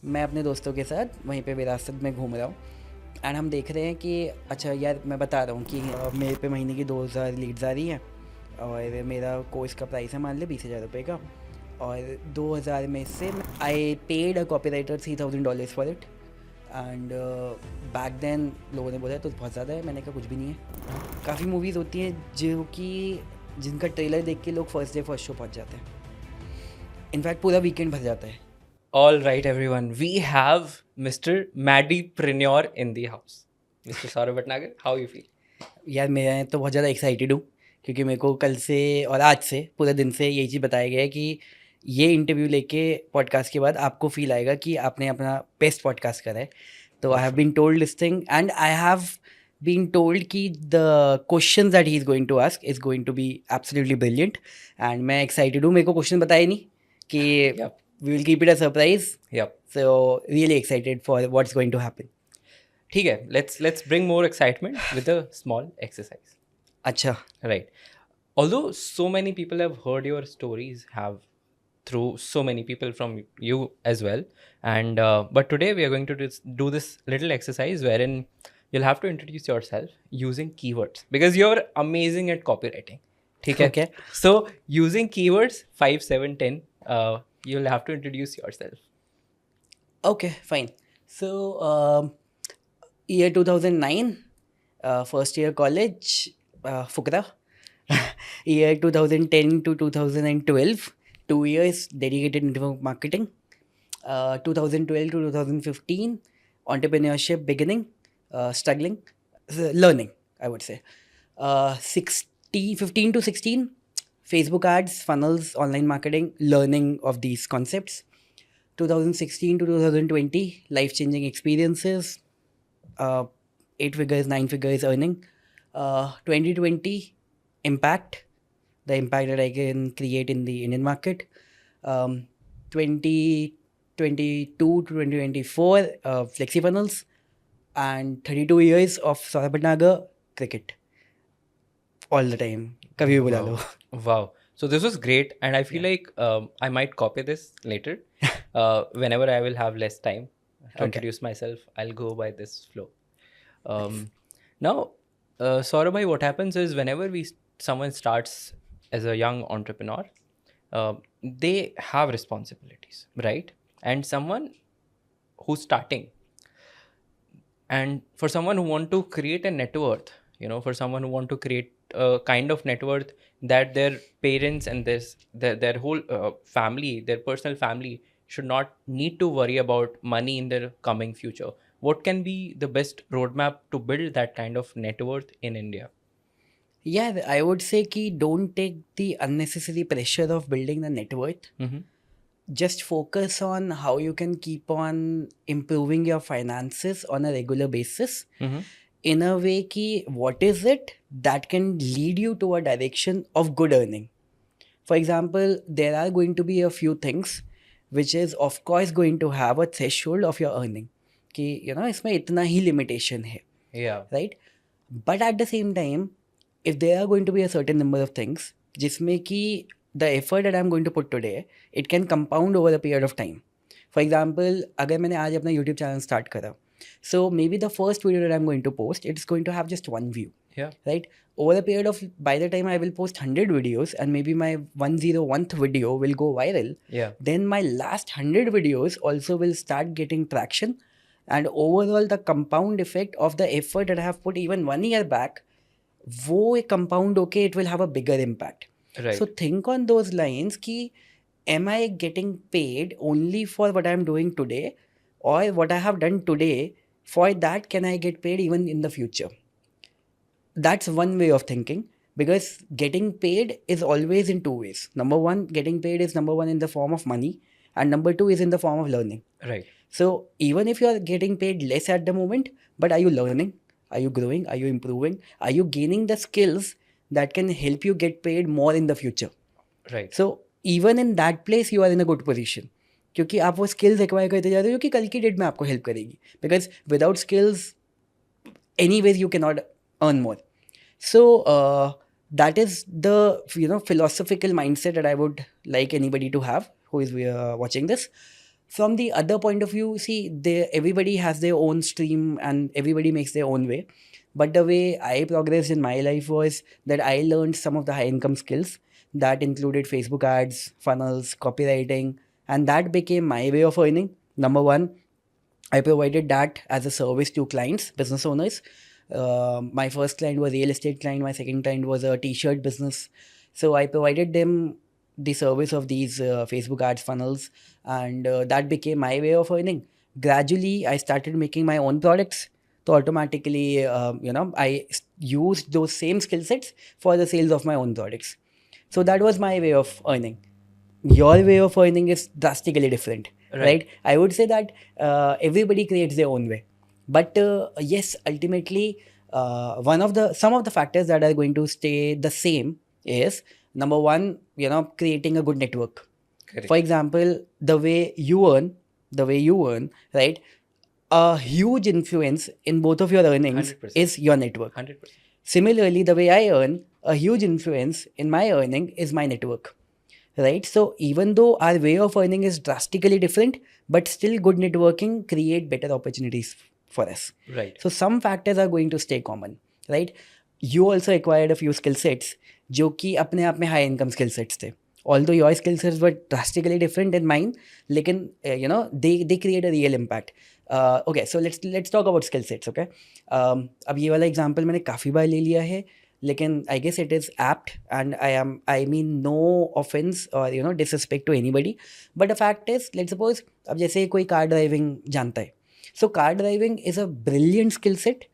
मैं अपने दोस्तों के साथ वहीं पे विरासत में घूम रहा हूँ एंड हम देख रहे हैं कि अच्छा यार मैं बता रहा हूँ कि मेरे पे महीने की 2000 लीड्स आ रही हैं और मेरा कोर्स का प्राइस है मान ले 20,000 रुपये का, और 2000 में से I paid a copywriter $3,000 for it and back then लोगों ने बोला तो बहुत ज़्यादा है, मैंने कहा कुछ भी नहीं है। काफ़ी मूवीज़ होती हैं जो कि जिनका ट्रेलर देख के लोग फर्स्ट डे फर्स्ट शो पहुँच जाते हैं, इनफैक्ट पूरा वीकेंड भर जाता है। All right, everyone. We have Mr. Maddipreneur in the house. Mr. Saurav Bhatnagar, how you feel? यार मैं तो बहुत ज़्यादा एक्साइटेड हूँ क्योंकि मेरे को कल से और आज से पूरे दिन से यही चीज़ बताया गया है कि ये इंटरव्यू लेके पॉडकास्ट के बाद आपको फील आएगा कि आपने अपना बेस्ट पॉडकास्ट करा है। तो I have been told this thing and I have been told कि the question that he is going to ask is going to be absolutely brilliant and मैं एक्साइटेड हूँ। मेरे को क्वेश्चन बताया नहीं कि Yep. We will keep it a surprise, Yep. So really excited for what's going to happen. ठीक है, let's bring more excitement with a small exercise. अच्छा, Right. Although so many people have heard your stories, have through so many people from you as well, and but today we are going to do this little exercise wherein you'll have to introduce yourself using keywords because you're amazing at copywriting. Okay. okay. So using keywords 5, 7, 10, you'll have to introduce yourself. Okay, fine. So, year 2009, first year college, Fukra. Year 2010 to 2012, 2 years dedicated network marketing. 2012 to 2015, entrepreneurship beginning, struggling, learning, I would say. 15 to 16, Facebook ads, funnels, online marketing, learning of these concepts. 2016 to 2020, life-changing experiences, 8 figures, 9 figures earning. 2020, impact, the impact that I can create in the Indian market. 2022 to 2024, flexi funnels, and 32 years of Saurabh Bhatnagar cricket. All the time. कभी भी बुला लो. Wow. So this was great, and I feel like I might copy this later. Whenever I will have less time to introduce myself, I'll go by this flow. Now, Saurabh bhai, what happens is whenever someone starts as a young entrepreneur, they have responsibilities, right? And someone who's starting, and for someone who want to create a net worth, for someone who want to create a kind of net worth that their parents and their whole family, their personal family, should not need to worry about money in their coming future, what can be the best roadmap to build that kind of net worth in India? Yeah, I would say कि don't take the unnecessary pressure of building the net worth. Just focus on how you can keep on improving your finances on a regular basis in a way ki what is it that can lead you to a direction of good earning. For example, there are going to be a few things which is of course going to have a threshold of your earning कि इसमें इतना ही limitation है, Yeah. right? But at the same time, if there are going to be a certain number of things जिसमें कि the effort that I'm going to put today, it can compound over a period of time. For example, अगर मैंने आज अपना YouTube channel start करा, so maybe the first video that I'm going to post, it's going to have just one view. Yeah. Right? Over a period of, by the time I will post 100 videos and maybe my 101st video will go viral, Yeah. then my last 100 videos also will start getting traction, and overall the compound effect of the effort that I have put even 1 year back, वो एक compound होके it will have a bigger impact. Right. So think on those lines कि am I getting paid only for what I'm doing today, or what I have done today, for that can I get paid even in the future? That's one way of thinking, because getting paid is always in two ways. Number one, getting paid is number one in the form of money, and number two is in the form of learning. Right. So even if you're getting paid less at the moment, but are you learning? Are you growing? Are you improving? Are you gaining the skills that can help you get paid more in the future? Right. So even in that place you are in a good position, क्योंकि आप वो skills acquire करते जा रहे हो कि कल की डेट में आपको help करेगी, because without skills anyways you cannot earn more. So that is the philosophical mindset that I would like anybody to have who is watching this. from the other point of view, see, everybody has their own stream and everybody makes their own way. But the way I progressed in my life was that I learned some of the high income skills that included Facebook ads, funnels, copywriting, and that became my way of earning. Number one, I provided that as a service to clients, business owners. My first client was a real estate client. My second client was a t-shirt business. So I provided them the service of these Facebook ads funnels, and that became my way of earning. Gradually, I started making my own products. So automatically, used those same skill sets for the sales of my own products. So that was my way of earning. Your way of earning is drastically different, right? I would say that everybody creates their own way, but yes, ultimately, some of the factors that are going to stay the same is number one, creating a good network. Correct. For example, the way you earn, right? A huge influence in both of your earnings 100%. is your network. 100%. Similarly, the way I earn, a huge influence in my earning is my network, right? So even though our way of earning is drastically different, but still good networking create better opportunities for us. Right. So some factors are going to stay common, right? You also acquired a few skill sets जो कि अपने आप में high income skill sets थे. Although your skill sets were drastically different than mine, लेकिन they create a real impact. Okay, so let's talk about skill sets. Okay, अब ये वाला example मैंने काफ़ी बार ले लिया है, लेकिन I guess it is apt, and I mean no offense or disrespect to anybody, but the fact is, let's suppose अब जैसे कोई car driving जानता है, so car driving is a brilliant skill set,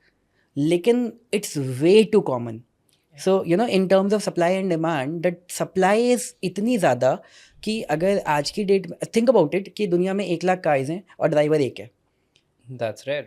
लेकिन it's way too common. So in terms of supply and demand, that supply is इतनी ज़्यादा कि अगर आज की डेट में think about it कि दुनिया में 1 लाख कार्स हैं और ड्राइवर एक है, That's rare.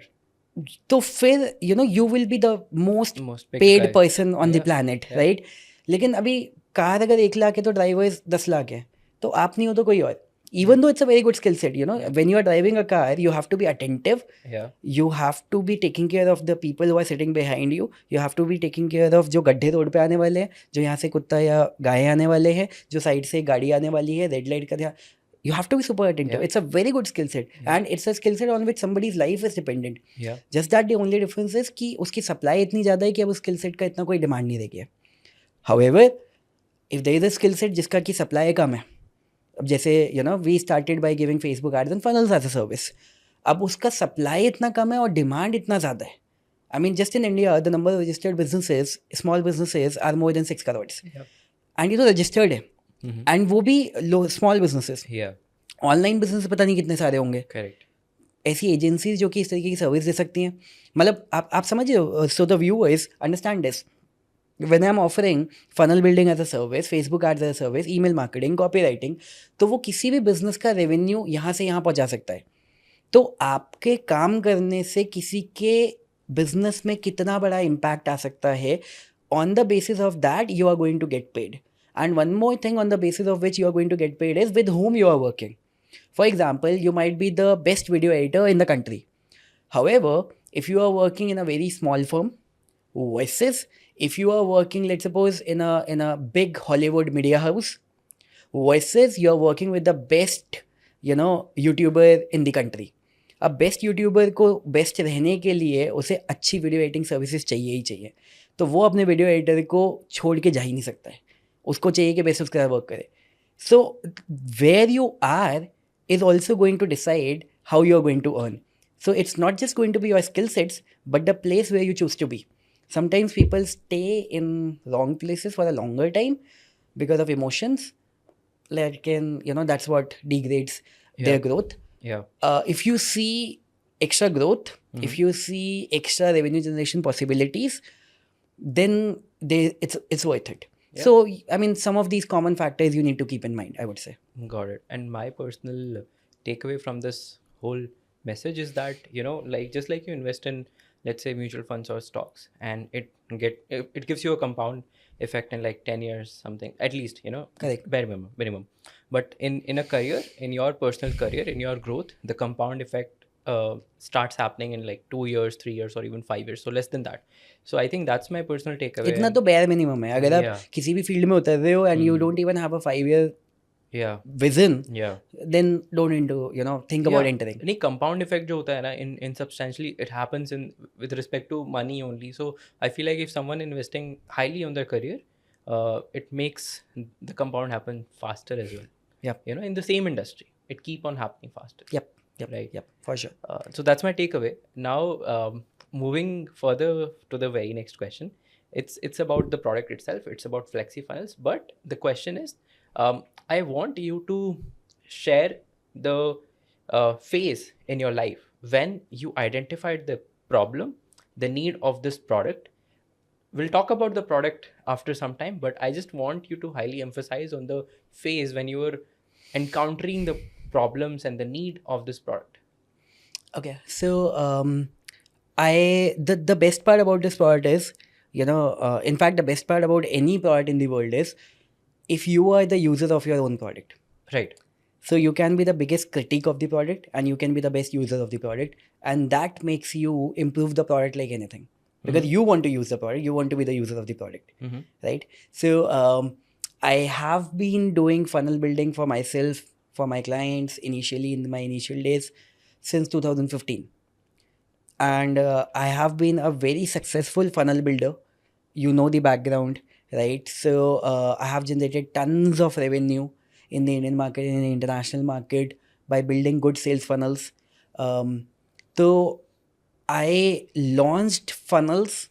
तो फिर you will be the most Most paid guy. person on the Yeah, planet, yeah. right? लेकिन अभी कार अगर 1 लाख है तो ड्राइवर्स 10 लाख है, तो आप नहीं हो तो कोई और. Even though it's a very good skill set, when you are driving a car, you have to be attentive. Yeah. You have to be taking care of the people who are sitting behind you. You have to be taking care of जो गड्ढे road पे आने वाले हैं, जो यहाँ से कुत्ता या गाय आने वाले हैं, जो साइड से गाड़ी आने वाली है, रेड लाइट का ध्यान. You have to be super attentive. Yeah. It's a very good skill set, and it's a skill set on which somebody's life is dependent. Yeah. Just that the only difference is कि उसकी supply इतनी ज़्यादा है कि अब उस skill set का इतना कोई demand नहीं रह गया. However, if there is a skill set जिसका की supply कम है, अब जैसे we started by giving Facebook ads and funnels as a service. अब उसका supply इतना कम है और demand इतना ज़्यादा है. I mean, just in India, the number of registered businesses, small businesses, are more than 6 crores. Yeah. And registered है. And वो भी small businesses. Yeah. Online business पता नहीं कितने सारे होंगे. Correct. ऐसी एजेंसीज जो कि इस तरीके की सर्विस दे सकती हैं. मतलब आप समझ रहे हो. So the viewers understand this. When I am offering funnel building as a service, Facebook ads as a service, email marketing, copywriting, तो वो किसी भी बिजनेस का रेवेन्यू यहाँ से यहाँ पहुँचा सकता है. तो आपके काम करने से किसी के बिजनेस में कितना बड़ा इम्पैक्ट आ सकता है, on the basis of that you are going to get paid. And one more thing on the basis of which you are going to get paid is with whom you are working. For example, you might be the best video editor in the country. However, if you are working in a very small firm versus if you are working, let's suppose, in a big Hollywood media house versus you are working with the best, YouTuber in the country. अब best YouTuber को best रहने के लिए उसे अच्छी video editing services चाहिए ही चाहिए. तो वो अपने वीडियो एडिटर को छोड़ के जा ही नहीं सकता है. उसको चाहिए कि बेसिस उसके साथ वर्क करे. So where you are is also going to decide how you are going to earn. So it's not just going to be your skill sets but the place where you choose to be. Sometimes people stay in wrong places for a longer time because of emotions. Like that's what degrades their growth. Yeah. If you see extra growth, if you see extra revenue generation possibilities, then it's worth it. Yeah. So, I mean, some of these common factors you need to keep in mind, I would say. Got it. And my personal takeaway from this whole message is that, just like you invest in, let's say, mutual funds or stocks, and it gives you a compound effect in like 10 years, something, at least, Correct. bare minimum. But in a career, in your personal career, in your growth, the compound effect starts happening in like 2 years, 3 years, or even 5 years. So less than that. So I think that's my personal takeaway. इतना तो bare minimum है. अगर आप किसी भी field में उतर रहे हो and you don't even have a 5-year Yeah. vision, Yeah. then don't into think about entering. नहीं compound effect जो होता है ना in substantially it happens in with respect to money only. So I feel like if someone investing highly on their career, it makes the compound happen faster as well. Yep. In the same industry, it keep on happening faster. Yep. Right. Yep, for sure. So that's my takeaway. Now, moving further to the very next question, it's about the product itself. It's about FlexiFunnels. But the question is, I want you to share the phase in your life when you identified the problem, the need of this product. We'll talk about the product after some time, but I just want you to highly emphasize on the phase when you were encountering the problems and the need of this product. Okay, so the best part about this product is, in fact, the best part about any product in the world is if you are the user of your own product. Right. So you can be the biggest critic of the product and you can be the best user of the product, and that makes you improve the product like anything, because you want to use the product, you want to be the user of the product, right? So I have been doing funnel building for myself, for my clients, initially in my initial days since 2015, and I have been a very successful funnel builder. You know the background, right? So I have generated tons of revenue in the Indian market, in the international market, by building good sales funnels. So I launched funnels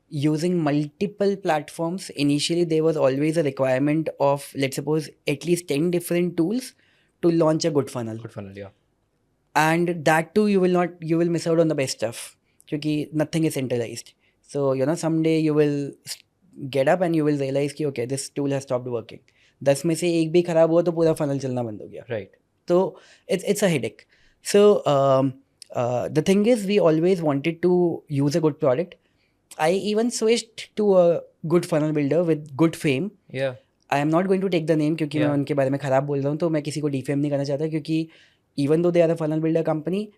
using multiple platforms. Initially, there was always a requirement of, let's suppose, at least 10 different tools to launch a good funnel. Good funnel, yeah. And that too, you will miss out on the best stuff, because nothing is centralized. So someday you will get up and you will realize कि okay, this tool has stopped working. 10 में से एक भी खराब हुआ तो पूरा funnel चलना बंद हो गया. Right. So it's a headache. So the thing is, we always wanted to use a good product. I even switched to a good funnel builder with good fame. Yeah. I am not going to take the name, क्योंकि मैं उनके बारे में खराब बोल रहा हूँ, तो मैं किसी को डिफेम नहीं करना चाहता, क्योंकि even though they are a funnel builder company,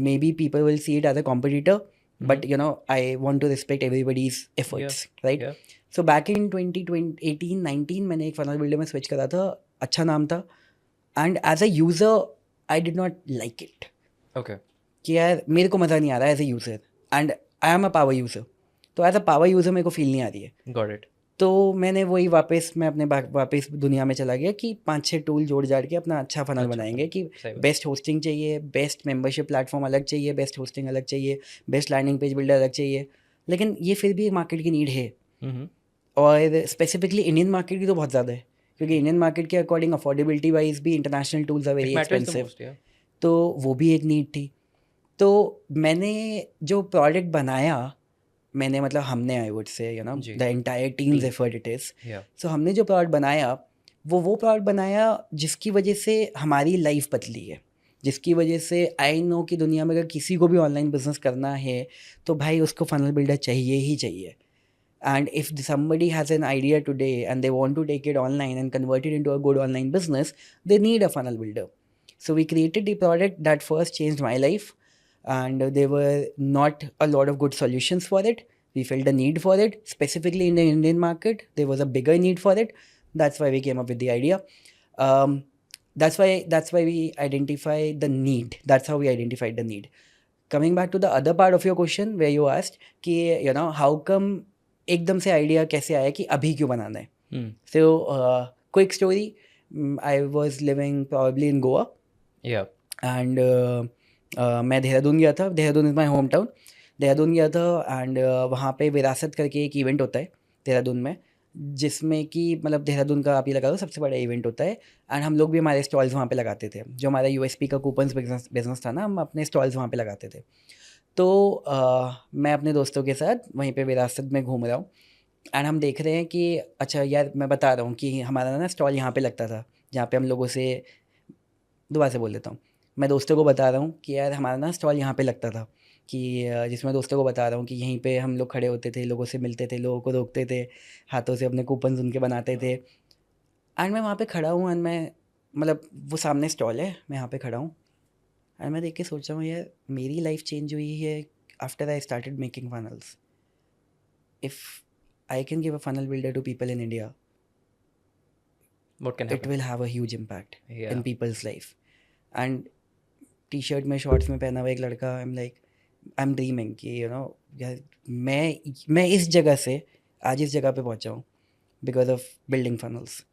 maybe people will see it as a competitor, but I want to respect everybody's efforts, right? Yeah. So back in 2018-19 मैंने एक funnel builder में switch करा था, अच्छा नाम था, and as a user I did not like it. Okay. कि यार मेरे को मज़ा नहीं आ रहा है as a user, and I am a power user, तो as a power user मेरे को feel नहीं आ रही है. Got it. तो मैंने वही मैं अपने वापस दुनिया में चला गया कि 5-6 टूल जोड़ जाड़ के अपना अच्छा फनल बनाएंगे, कि बेस्ट होस्टिंग चाहिए, बेस्ट मेंबरशिप प्लेटफॉर्म अलग चाहिए, बेस्ट होस्टिंग अलग चाहिए, बेस्ट लैंडिंग पेज बिल्डर अलग चाहिए. लेकिन ये फिर भी मार्केट की नीड है, और स्पेसिफिकली इंडियन मार्केट की तो बहुत ज़्यादा है, क्योंकि इंडियन मार्केट के अकॉर्डिंग अफोर्डेबिलिटी वाइज भी international tools are very expensive, तो वो भी एक नीड थी. तो मैंने जो प्रोडक्ट बनाया, मैंने मतलब हमने, I would say the entire team's effort it is. So हमने जो प्रोडक्ट बनाया, वो प्रोडक्ट बनाया जिसकी वजह से हमारी लाइफ बदली है, जिसकी वजह से आई नो कि दुनिया में अगर किसी को भी ऑनलाइन बिजनेस करना है तो भाई उसको फनल बिल्डर चाहिए ही चाहिए. And if somebody has an idea today and they want to take it online and convert it into a good online business, they need a funnel builder. So we created the product that first changed my life, and there were not a lot of good solutions for it. We felt a need for it, specifically in the Indian market. There was a bigger need for it. That's why we came up with the idea. That's why we identify the need. That's how we identified the need. Coming back to the other part of your question where you asked कि how come एकदम से idea कैसे आया कि अभी क्यों बनाना है. So quick story, I was living probably in Goa. Yeah. And मैं देहरादून गया था. Dehradun is my home town. Dehradun गया था एंड वहाँ पे विरासत करके एक इवेंट होता है देहरादून में, जिसमें कि मतलब देहरादून का आप ये लगा दो सबसे बड़ा इवेंट होता है. एंड हम लोग भी हमारे स्टॉल्स वहाँ पे लगाते थे. जो हमारा USP का कूपन्स बिजनेस था ना, हम अपने स्टॉल्स वहाँ पे लगाते थे. तो मैं अपने दोस्तों के साथ वहीं पे विरासत में घूम रहा हूँ, एंड हम देख रहे हैं कि अच्छा यार, मैं बता रहा हूँ कि हमारा ना स्टॉल यहाँ पे लगता था, जहाँ पे हम लोगों से, दोबारा से बोल देता हूँ, मैं दोस्तों को बता रहा हूँ कि यार हमारा ना स्टॉल यहाँ पे लगता था, कि जिसमें दोस्तों को बता रहा हूँ कि यहीं पे हम लोग खड़े होते थे, लोगों से मिलते थे, लोगों को रोकते थे, हाथों से अपने कूपन्स उनके बनाते थे. एंड मैं वहाँ पे खड़ा हूँ, एंड मैं मतलब वो सामने स्टॉल है, मैं यहाँ पे खड़ा हूँ, एंड मैं देख के सोच रहा हूँ यार मेरी लाइफ चेंज हुई है after I started making funnels. If I can give a funnel builder to people in India, what can it happen? will have a huge impact Yeah. in people's life. And T-shirt में shorts में पहना हुआ एक लड़का, I am dreaming कि यार मैं इस जगह से आज इस जगह पे पहुंचा हूँ बिकॉज ऑफ बिल्डिंग फनल्स.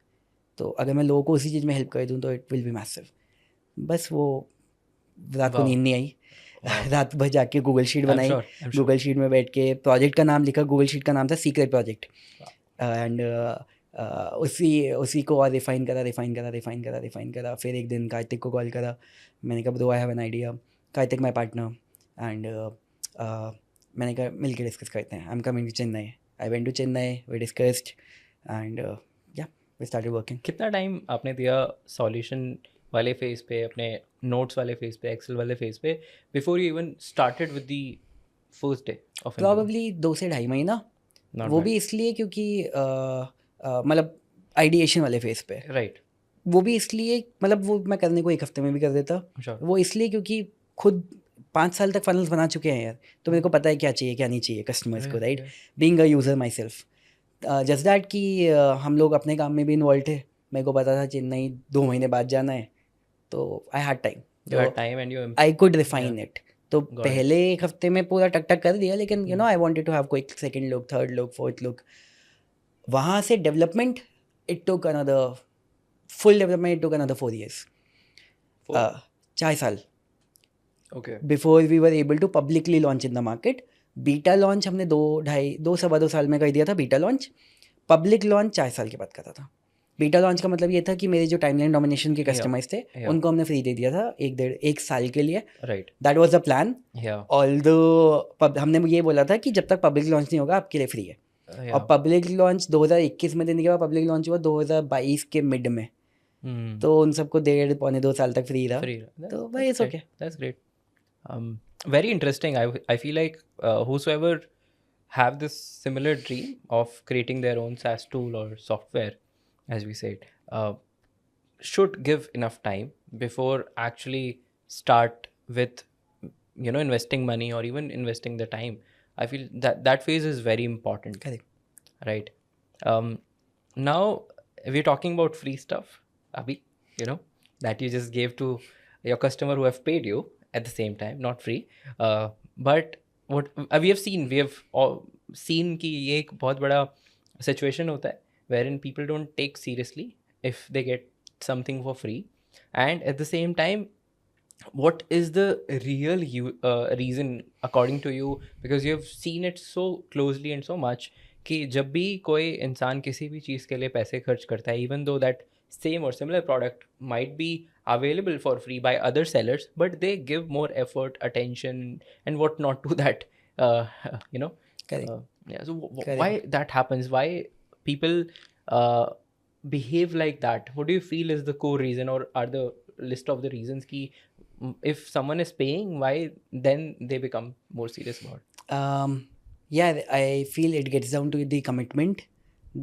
तो अगर मैं लोगों को उसी चीज़ में हेल्प कर दूँ तो इट विल बी मैसिव. बस वो रात को Wow. नींद नहीं आई. Wow. रात भर जाके गूगल शीट I'm बनाई. sure. I'm sure. Google sheet में बैठ के प्रोजेक्ट का नाम लिखा. गूगल शीट का नाम था सीक्रेट प्रोजेक्ट. एंड उसी को और रिफाइन करा. फिर एक दिन कार्तिक को कॉल करा. मैंने कहा bro I have an idea. Kartik my partner. And मैंने कहा मिल के डिस्कस करते हैं. I am coming to Chennai. I went to Chennai. We discussed and yeah we started working. कितना टाइम आपने दिया सॉल्यूशन वाले फेज पे, अपने नोट्स वाले फेज पे, एक्सेल वाले फेज पे, before you even started with the first day of probably 2 से 2.5 महीना. वो भी इसलिए क्योंकि मतलब आइडिएशन वाले फेज पे. राइट. वो भी इसलिए मतलब वो मैं करने को 1 हफ्ते में भी कर देता. वो इसलिए क्योंकि खुद 5 साल तक फनल्स बना चुके हैं यार. तो मेरे को पता है क्या चाहिए क्या नहीं चाहिए कस्टमर्स को. Right. Being a user my self. Just that कि हम लोग अपने काम में भी इन्वॉल्व थे. मेरे को पता था चेन्नई 2 महीने बाद जाना है. तो I had time. I could refine it. तो पहले 1 हफ्ते में पूरा टक टक कर दिया. लेकिन आई वांटेड टू हैव कोई second look, third look, fourth look. वहाँ से development it took another full development it took another 4 years. 4 साल okay. Before we were able to publicly launch in the market. Beta launch हमने 2 साल में कर दिया था. Beta launch. पब्लिक लॉन्च 4 साल के बाद करा था. बीटा लॉन्च का मतलब ये था कि मेरे जो टाइमलाइन डोमिनेशन के कस्टमर्स थे उनको हमने फ्री दे दिया था 1 साल के लिए. Right. That was the plan. या. ऑल्दो हमने ये बोला था कि जब तक पब्लिक लॉन्च नहीं होगा आपके लिए फ्री है. और पब्लिक लॉन्च 2021 में देने के बाद पब्लिक लॉन्च हुआ 2022 के मिड में. तो उन सबको 1.5-2 साल तक फ्री रहा. तो भाई it's okay. That's great. Very interesting. I feel like whosoever have this similar dream of creating their own SaaS tool or software, as we said, should give enough time before actually start with investing money or even investing the time. I feel that phase is very important. Correct. Right. Now we're talking about free stuff, Abhi, that you just gave to your customer who have paid you at the same time, not free. But what we have seen कि ये एक बहुत बड़ा situation होता है wherein people don't take seriously if they get something for free. And at the same time, what is the real reason according to you, because you have seen it so closely and so much, कि जब भी कोई इंसान किसी भी चीज़ के लिए पैसे खर्च करता है, even though that same or similar product might be available for free by other sellers, but they give more effort, attention and what not to that. Correct. Yeah, so why that happens, why people behave like that? What do you feel is the core reason, or are the list of the reasons ki if someone is paying, why then they become more serious about it? Yeah, I feel it gets down to the commitment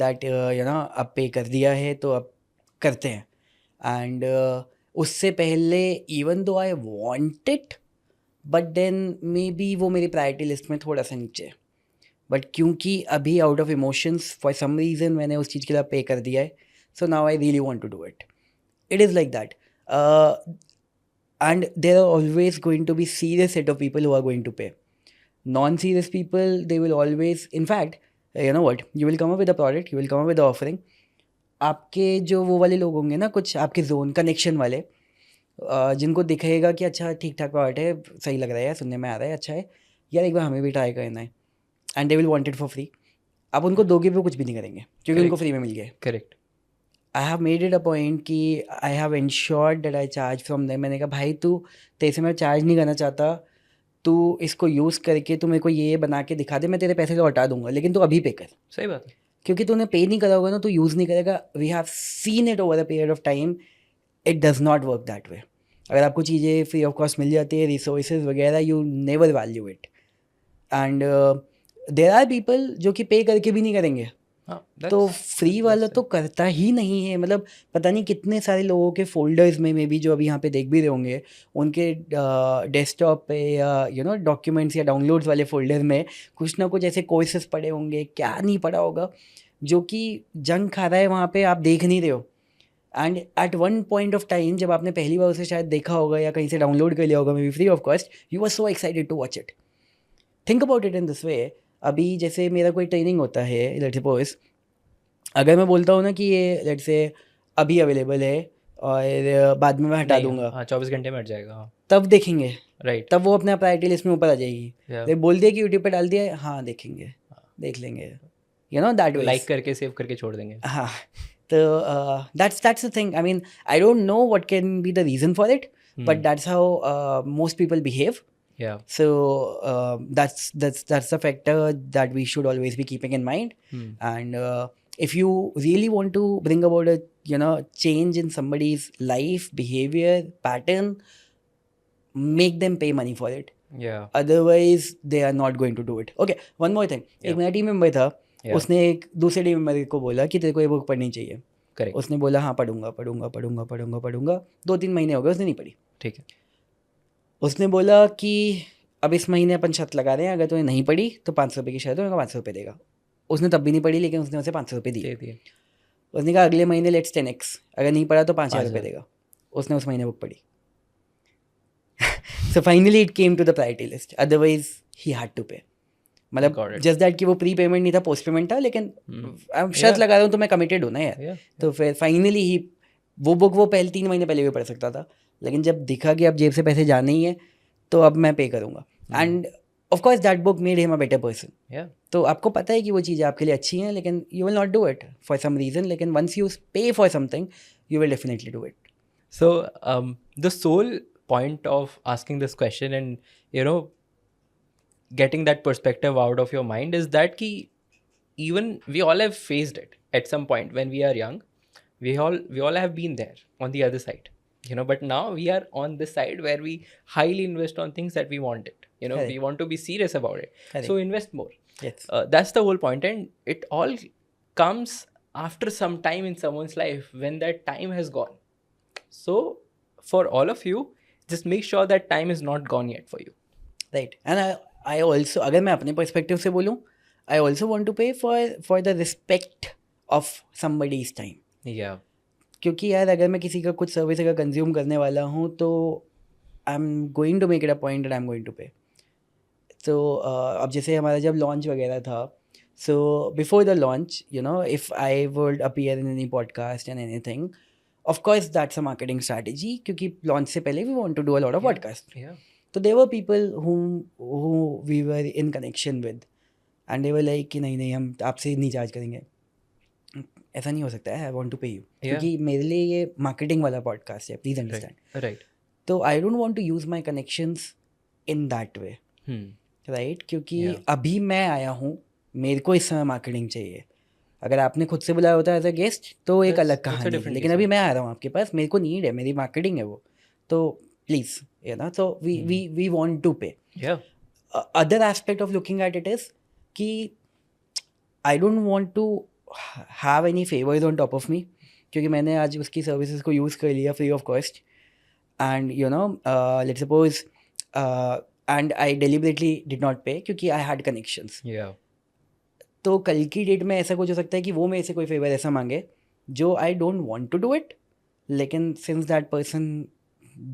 that अब पे कर दिया है तो अब करते हैं. And उससे पहले even though I want it, but then maybe वो मेरी प्रायोरिटी लिस्ट में थोड़ा सा नीचे है. बट क्योंकि अभी out of emotions for some reason मैंने उस चीज़ के लिए पे कर दिया है, so now I really want to do it. It is like that. And there are always going to be serious set of people who are going to pay. Non-serious people, they will always, in fact, you know what, you will come up with a product, you will come up with the offering. आपके जो वो वाले लोग होंगे ना, कुछ आपके zone connection वाले, जिनको दिखेगा कि अच्छा ठीक ठाक प्रोडक्ट है, सही लग रहा है, सुनने में आ रहा है, अच्छा है यार, एक बार हमें भी ट्राई करना है, and they will want it for free. आप उनको दोगे भी कुछ भी नहीं करेंगे क्योंकि उनको फ्री में मिल गया. Correct. I have made it a point कि I have ensured that I charge from them. मैंने कहा भाई तू तेरे से मैं चार्ज नहीं करना चाहता, तू इसको यूज़ करके तू मेरे को ये बना के दिखा दे, मैं तेरे पैसे लौटा दूंगा, लेकिन तू अभी पे कर. सही बात है. क्योंकि तूने पे नहीं करा होगा ना, तो यूज़ नहीं करेगा. We have seen it over a period of time. It does not work that way. अगर आपको चीज़ें फ्री ऑफ कॉस्ट मिल जाती है, रिसोर्सेज वगैरह, you never value it. And there are people जो कि पे करके भी नहीं करेंगे. तो फ्री वाला तो करता ही नहीं है. मतलब पता नहीं कितने सारे लोगों के फोल्डर्स में भी जो अभी यहाँ पे देख भी रहे होंगे, उनके डेस्कटॉप पे या डॉक्यूमेंट्स या डाउनलोड्स वाले फोल्डर में कुछ ना कुछ ऐसे कोर्सेस पड़े होंगे, क्या नहीं पड़ा होगा, जो कि जंग खा रहा है वहाँ पे, आप देख नहीं रहे हो. And at one point of time जब आपने पहली बार उसे शायद देखा होगा या कहीं से डाउनलोड कर लिया होगा maybe free of cost, you are so excited to watch it. Think about it in this way. अभी जैसे मेरा कोई ट्रेनिंग होता है, लेट्स सपोज अगर मैं बोलता हूँ ना कि ये लेट्स से अभी अवेलेबल है और बाद में मैं हटा दूंगा, हाँ 24 घंटे में हट जाएगा. हाँ तब देखेंगे, राइट. तब वो अपने प्रायोरिटी लिस्ट में ऊपर आ जाएगी. Yeah. बोल दिया कि यूट्यूब पे डाल दिया है, हाँ देखेंगे, देख लेंगे, you know that way. Like करके सेव करके छोड़ देंगे. हाँ, तो that's the thing. I mean, I don't know what can be the reason for it, but that's how most people behave. Yeah. So that's the factor that we should always be keeping in mind. And if you really want to bring about a change in somebody's life, behavior, pattern, make them pay money for it. Yeah. Otherwise they are not going to do it. Okay, one more thing. Yeah. एक मेरा team member था, Yeah. उसने एक दूसरे team member को बोला कि तेरे को ये बुक पढ़नी चाहिए. Correct. उसने बोला हाँ पढ़ूंगा पढ़ूंगा पढ़ूंगा पढ़ूंगा पढ़ूंगा. 2-3 महीने हो गए उसने नहीं पढ़ी. ठीक है. उसने बोला कि अब इस महीने अपन शर्त लगा रहे हैं, अगर तूने नहीं पढ़ी तो 500 रुपये की शर्त है, 500 रुपये देगा. उसने तब भी नहीं पढ़ी, लेकिन उसने उसे 500 रुपये दिए. दे दिए. उसने कहा अगले महीने लेट्स 10x, अगर नहीं पढ़ा तो 5000 रुपये देगा. उसने उस महीने बुक पढ़ी. So finally it came to the priority list. Otherwise he had to pay. मतलब जस्ट दैट कि वो प्री पेमेंट नहीं था, पोस्ट पेमेंट था, लेकिन शर्त लगा रहा हूँ तो मैं कमिटेड हूँ ना यार. तो फिर फाइनली ही वो बुक वो पहले 3 महीने पहले भी पढ़ सकता था, लेकिन जब दिखा कि अब जेब से पैसे जाने ही है तो अब मैं पे करूँगा. End of course that book made him a better person. तो आपको पता है कि वो चीज़ें आपके लिए अच्छी हैं, लेकिन you will not do it for some reason. लेकिन once you pay for something you will definitely do it. So the sole point of asking this question and getting that perspective out of your mind is that ki even we all have faced it at some point when we are young. We all have been there on the other side, but now we are on this side where we highly invest on things that we want it. Correct. We want to be serious about it. Correct. So invest more. Yes. That's the whole point, and it all comes after some time in someone's life when that time has gone. So for all of you, just make sure that time is not gone yet for you. Right. And I also, अगर मैं अपने perspective से बोलूँ, I also want to pay for the respect of somebody's time. Yeah. क्योंकि यार अगर मैं किसी का कुछ सर्विस अगर कंज्यूम करने वाला हूँ तो I am going to make it a point that I am going to pay. तो अब जैसे हमारा जब लॉन्च वगैरह था, so before the launch if I would appear in any podcast and anything, of course that's a marketing strategy, क्योंकि launch से पहले we want to do a lot of podcast. Yeah. So there were people who we were in connection with and they were like कि नहीं हम आपसे नहीं charge करेंगे. ऐसा नहीं हो सकता है, I want to pay you. क्योंकि मेरे लिए ये मार्केटिंग वाला पॉडकास्ट है, प्लीज अंडरस्टैंड. Right. तो I don't want to use my connections in that way, right? क्योंकि अभी मैं आया हूँ, मेरे को इस समय मार्केटिंग चाहिए. अगर आपने खुद से बुलाया होता है एज अ गेस्ट तो एक अलग कहानी है, लेकिन अभी मैं आ रहा हूँ आपके पास, मेरे को नीड है, मेरी मार्केटिंग है वो, तो प्लीज़ तो we want to pay. Other aspect of looking at it is कि I don't want to have any favours on top of me, क्योंकि मैंने आज उसकी सर्विसेज को यूज़ कर लिया free of cost and let's suppose and I deliberately did not pay क्योंकि I had connections. तो कल की डेट में ऐसा कुछ हो सकता है कि वो मेरे से कोई फेवर ऐसा मांगे जो I don't want to do it, लेकिन since that person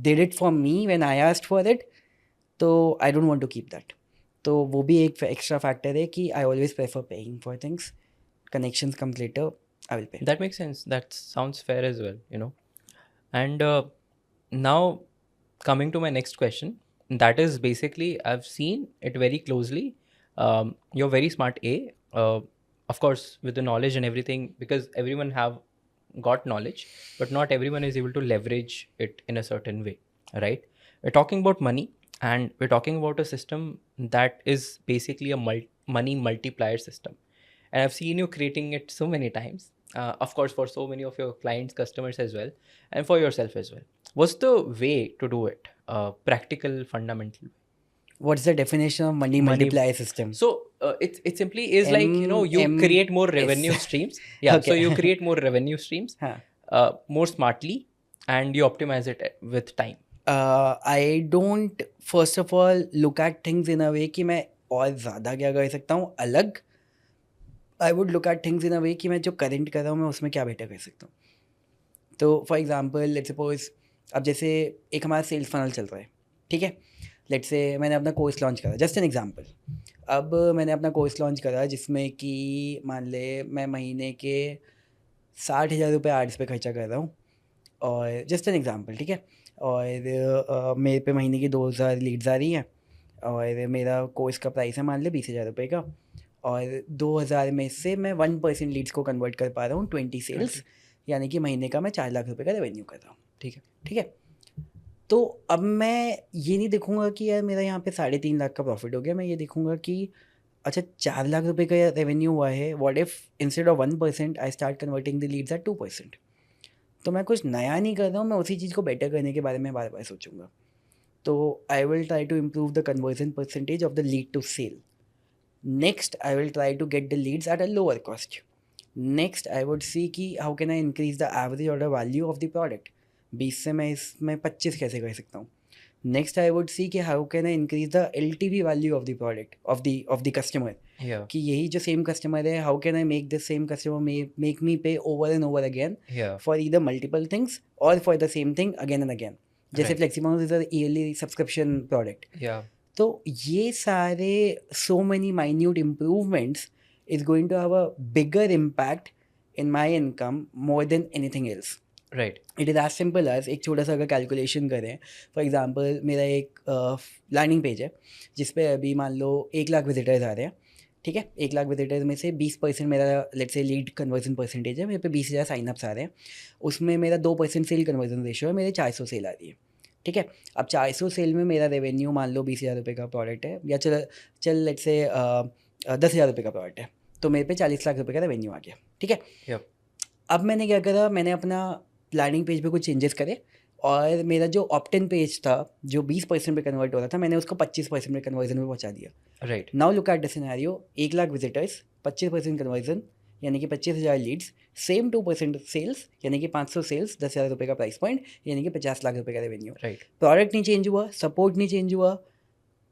did it for me when I asked for it, तो I don't want to keep that. तो वो भी एक एक्स्ट्रा फैक्टर है कि I always prefer paying for things. Connections comes later, I will pay. That makes sense. That sounds fair as well. And now coming to my next question, that is basically I've seen it very closely. You're very smart, of course, with the knowledge and everything, because everyone have got knowledge, but not everyone is able to leverage it in a certain way, right? We're talking about money, and we're talking about a system that is basically a money multiplier system, and I've seen you creating it so many times, of course, for so many of your clients, customers as well, and for yourself as well. What's the way to do it? Practical, fundamental. What's the definition of money multiplier system? So it simply is like you create more revenue streams. Yeah. Okay. So you create more revenue streams more smartly, and you optimize it with time. I don't first of all look at things in a way कि मैं और ज़्यादा क्या कर सकता हूँ अलग. I would look at things in a way कि मैं जो करंट कर रहा हूँ मैं उसमें क्या बेटर कर सकता हूँ. तो फॉर एग्जांपल लेट्स सपोज अब जैसे एक हमारा सेल्स फनल चल रहा है, ठीक है, लेट्स से मैंने अपना कोर्स लॉन्च करा, जस्ट एन एग्जांपल। अब मैंने अपना कोर्स लॉन्च करा जिसमें कि मान ले मैं महीने के 60,000 रुपये एड्स पे खर्चा कर रहा हूँ, और जस्ट एन एग्जांपल, ठीक है, और मेरे पे महीने की 2,000 लीड्स आ रही हैं, और मेरा कोर्स का प्राइस है मान ले 20,000 रुपये का, और 2,000 में से मैं 1% लीड्स को कन्वर्ट कर पा रहा हूँ 20 सेल्स, यानी कि महीने का मैं 4 लाख रुपए का रेवेन्यू कर रहा हूँ। ठीक है। ठीक है, तो अब मैं ये नहीं देखूंगा कि यार मेरा यहाँ पे 3.5 लाख का प्रॉफिट हो गया, मैं ये देखूंगा कि अच्छा 4 लाख रुपए का रेवेन्यू हुआ है, what if instead of 1% I start converting the leads at 2%। तो मैं कुछ नया नहीं कर रहा हूँ, मैं उसी चीज़ को बेटर करने के बारे में बार बार सोचूंगा। तो I will try to improve the conversion percentage of the lead to sale. Next, I will try to get the leads at a lower cost. Next, I would see कि how can I increase the average order value of the product. 20 से मैं इसमें 25 कैसे कर सकता हूँ. Next, I would see कि how can I increase the LTV value of the product of the customer. Yeah. कि यही जो same customer है, how can I make the same customer make me pay over and over again Yeah. for either multiple things or for the same thing again and again. जैसे Right. Flexibonus is a yearly subscription product. Yeah. तो ये सारे so many minute improvements is going to have a bigger impact in my income more than anything else. Right. It is as simple as एक छोटा सा अगर calculation करें, for example मेरा एक लैंडिंग पेज है जिस पे अभी मान लो 1 लाख विजिटर्स आ रहे हैं, ठीक है, 1 लाख विजिटर्स में से 20% मेरा let's say lead conversion percentage है, मेरे पे 20,000 साइनअप्स आ रहे हैं, उसमें मेरा 2% सेल कन्वर्जन रेशियो है, मेरे 400 सेल आ रही है, ठीक है। अब 400 सेल में मेरा रेवेन्यू मान लो 20,000 रुपये का प्रोडक्ट है, या चल लेट्स से 10,000 रुपये का प्रोडक्ट है, तो मेरे पे 40 लाख रुपये का रेवेन्यू आ गया, ठीक है। Yep. अब मैंने क्या करा, मैंने अपना लैंडिंग पेज पे कुछ चेंजेस करे, और मेरा जो ऑप्टन पेज था जो 20% पे कन्वर्ट हो रहा था, मैंने उसको 25% में कन्वर्जन में पहुंचा दिया। Right. Now look at the scenario, 1 lakh visitors, 25% conversion यानी कि 25,000 लीड्स, सेम 2% सेल्स यानी कि 500 सेल्स, 10,000 रुपये का प्राइस पॉइंट यानी कि 50 लाख रुपये का रेवेन्यू। Right. प्रोडक्ट नहीं चेंज हुआ, सपोर्ट नहीं चेंज हुआ,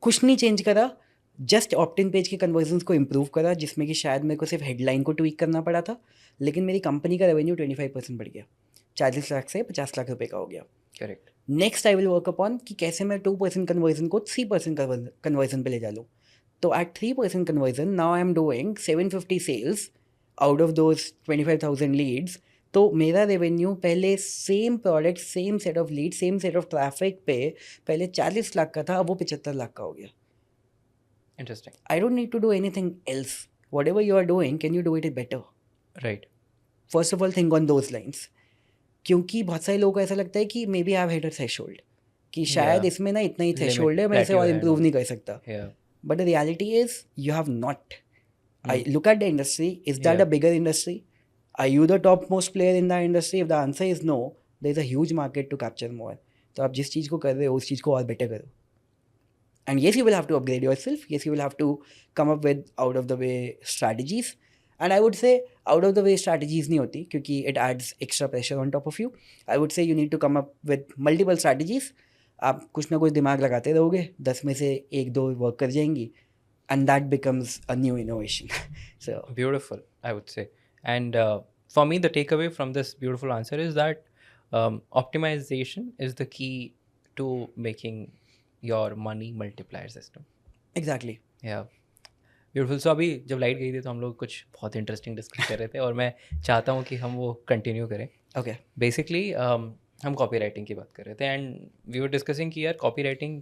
कुछ नहीं चेंज करा, जस्ट ऑप्टिन पेज के कन्वर्जन्स को इम्प्रूव करा, जिसमें कि शायद मेरे को सिर्फ हेडलाइन को ट्वीक करना पड़ा था, लेकिन मेरी कंपनी का रेवेन्यू 25% बढ़ गया, 40 लाख से 50 लाख रुपये का हो गया। Correct. Next I will work upon कि कैसे मैं 2% कन्वर्जन को 3% कन्वर्जन पे ले जा लूँ। तो at 3% conversion now I am doing 750 sales out of those 25,000 leads. तो मेरा रेवेन्यू पहले same product, same set of lead, same set of traffic पे पहले 40 लाख का था, अब वो 75 लाख का हो गया। Interesting. I don't need to do anything else, whatever you are doing can you do it better. Right. First of all think on those lines, क्योंकि बहुत सारे लोगों को ऐसा लगता है कि maybe I have hit a threshold, कि शायद Yeah. इसमें ना इतना ही Limit, थ्रेशोल्ड है, मैं इसे plateau और है इम्प्रूव ना। नहीं कर सकता। Yeah. But the reality is you have not. I look at the industry. Is that Yeah. a bigger industry? Are you the topmost player in the industry? If the answer is no, there is a huge market to capture more. तो आप जिस चीज़ को कर रहे हो उस चीज़ को और बेटर करो. And yes, you will have to upgrade yourself. Yes, you will have to come up with out of the way strategies. And I would say out of the way strategies नहीं होती, क्योंकि it adds extra pressure on top of you. I would say you need to come up with multiple strategies. आप कुछ ना कुछ दिमाग लगाते रहोगे, 10 में से 1-2 वर्क कर जाएंगी, and that becomes a new innovation. So Beautiful, I would say. And for me, the takeaway from this beautiful answer is that optimization is the key to making your money multiplier system. exactly. Yeah. Beautiful. So अभी जब light गई थी तो हम लोग कुछ बहुत interesting discuss कर रहे थे, और मैं चाहता हूँ कि हम वो कंटिन्यू करें। Okay. बेसिकली हम कॉपी राइटिंग की बात कर रहे थे, एंड वी वर डिस्कसिंग कि यार कॉपी राइटिंग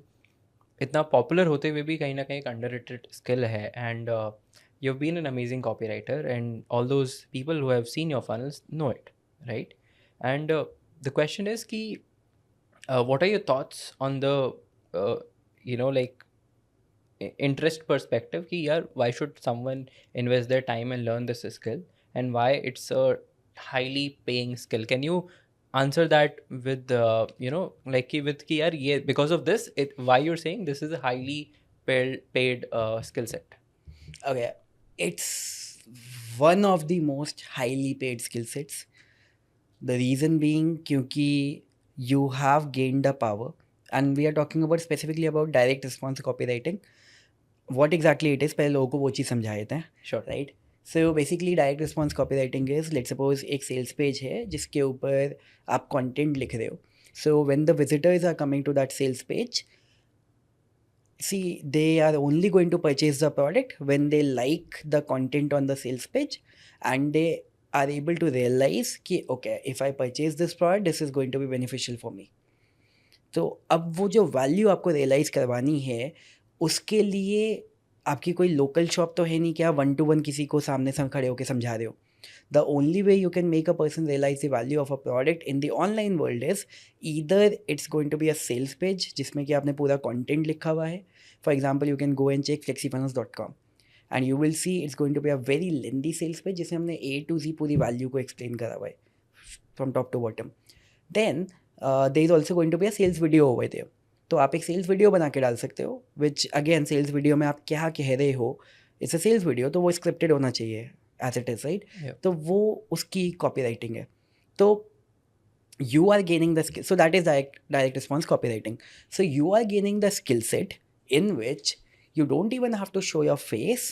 इतना पॉपुलर होते हुए भी कहीं ना कहीं एक अंडररेटेड स्किल है, and you have been an amazing copy writer, and all those people who have seen your funnels know it, right? And the question is कि what are your thoughts on the you know like interest perspective कि यार why should someone invest their time and learn this skill, and why it's a highly paying skill? Can you answer that with you know like कि with कि यार ये because of this it why you're saying this is a highly paid skill set? Okay. It's one of the most highly paid skill sets. The reason being क्योंकि you have gained the power, and we are talking about specifically about direct response copywriting. What exactly it is, पहले लोगों को वो चीज़ समझा देते हैं, Sure. Right? So basically direct response copy writing is, let suppose एक sales page है जिसके ऊपर आप कंटेंट लिख रहे हो. So when the visitors are coming to that sales page, see, they are only going to purchase the product when they like the content on the sales page and they are able to realize कि okay, if I purchase this product, this is going to be beneficial for me. तो अब वो जो value आपको realise करवानी है, उसके लिए आपकी कोई लोकल शॉप तो है नहीं कि आप 1-to-1 किसी को सामने से खड़े होकर समझा रहे हो. The only way you can make a person realise the value of a product in the online world is either it's going to be a sales page जिसमें कि आपने पूरा कॉन्टेंट लिखा हुआ है. For example, you can go and check flexifunnels.com and you will see it's going to be a very lengthy sales page जिसमें हमने A to Z पूरी वैल्यू को एक्सप्लेन करा हुआ है from top to bottom. Then there is also going to be a sales video over there. तो आप एक सेल्स वीडियो बना के डाल सकते हो, विच अगेन सेल्स वीडियो में आप क्या कह रहे हो, इट्स अ सेल्स वीडियो, तो वो स्क्रिप्टेड होना चाहिए एज इट इज, राइट. तो वो उसकी कॉपी राइटिंग है. तो you are gaining the skill, so that is direct response copywriting. So you are gaining the skill set in which you don't even have to show your face.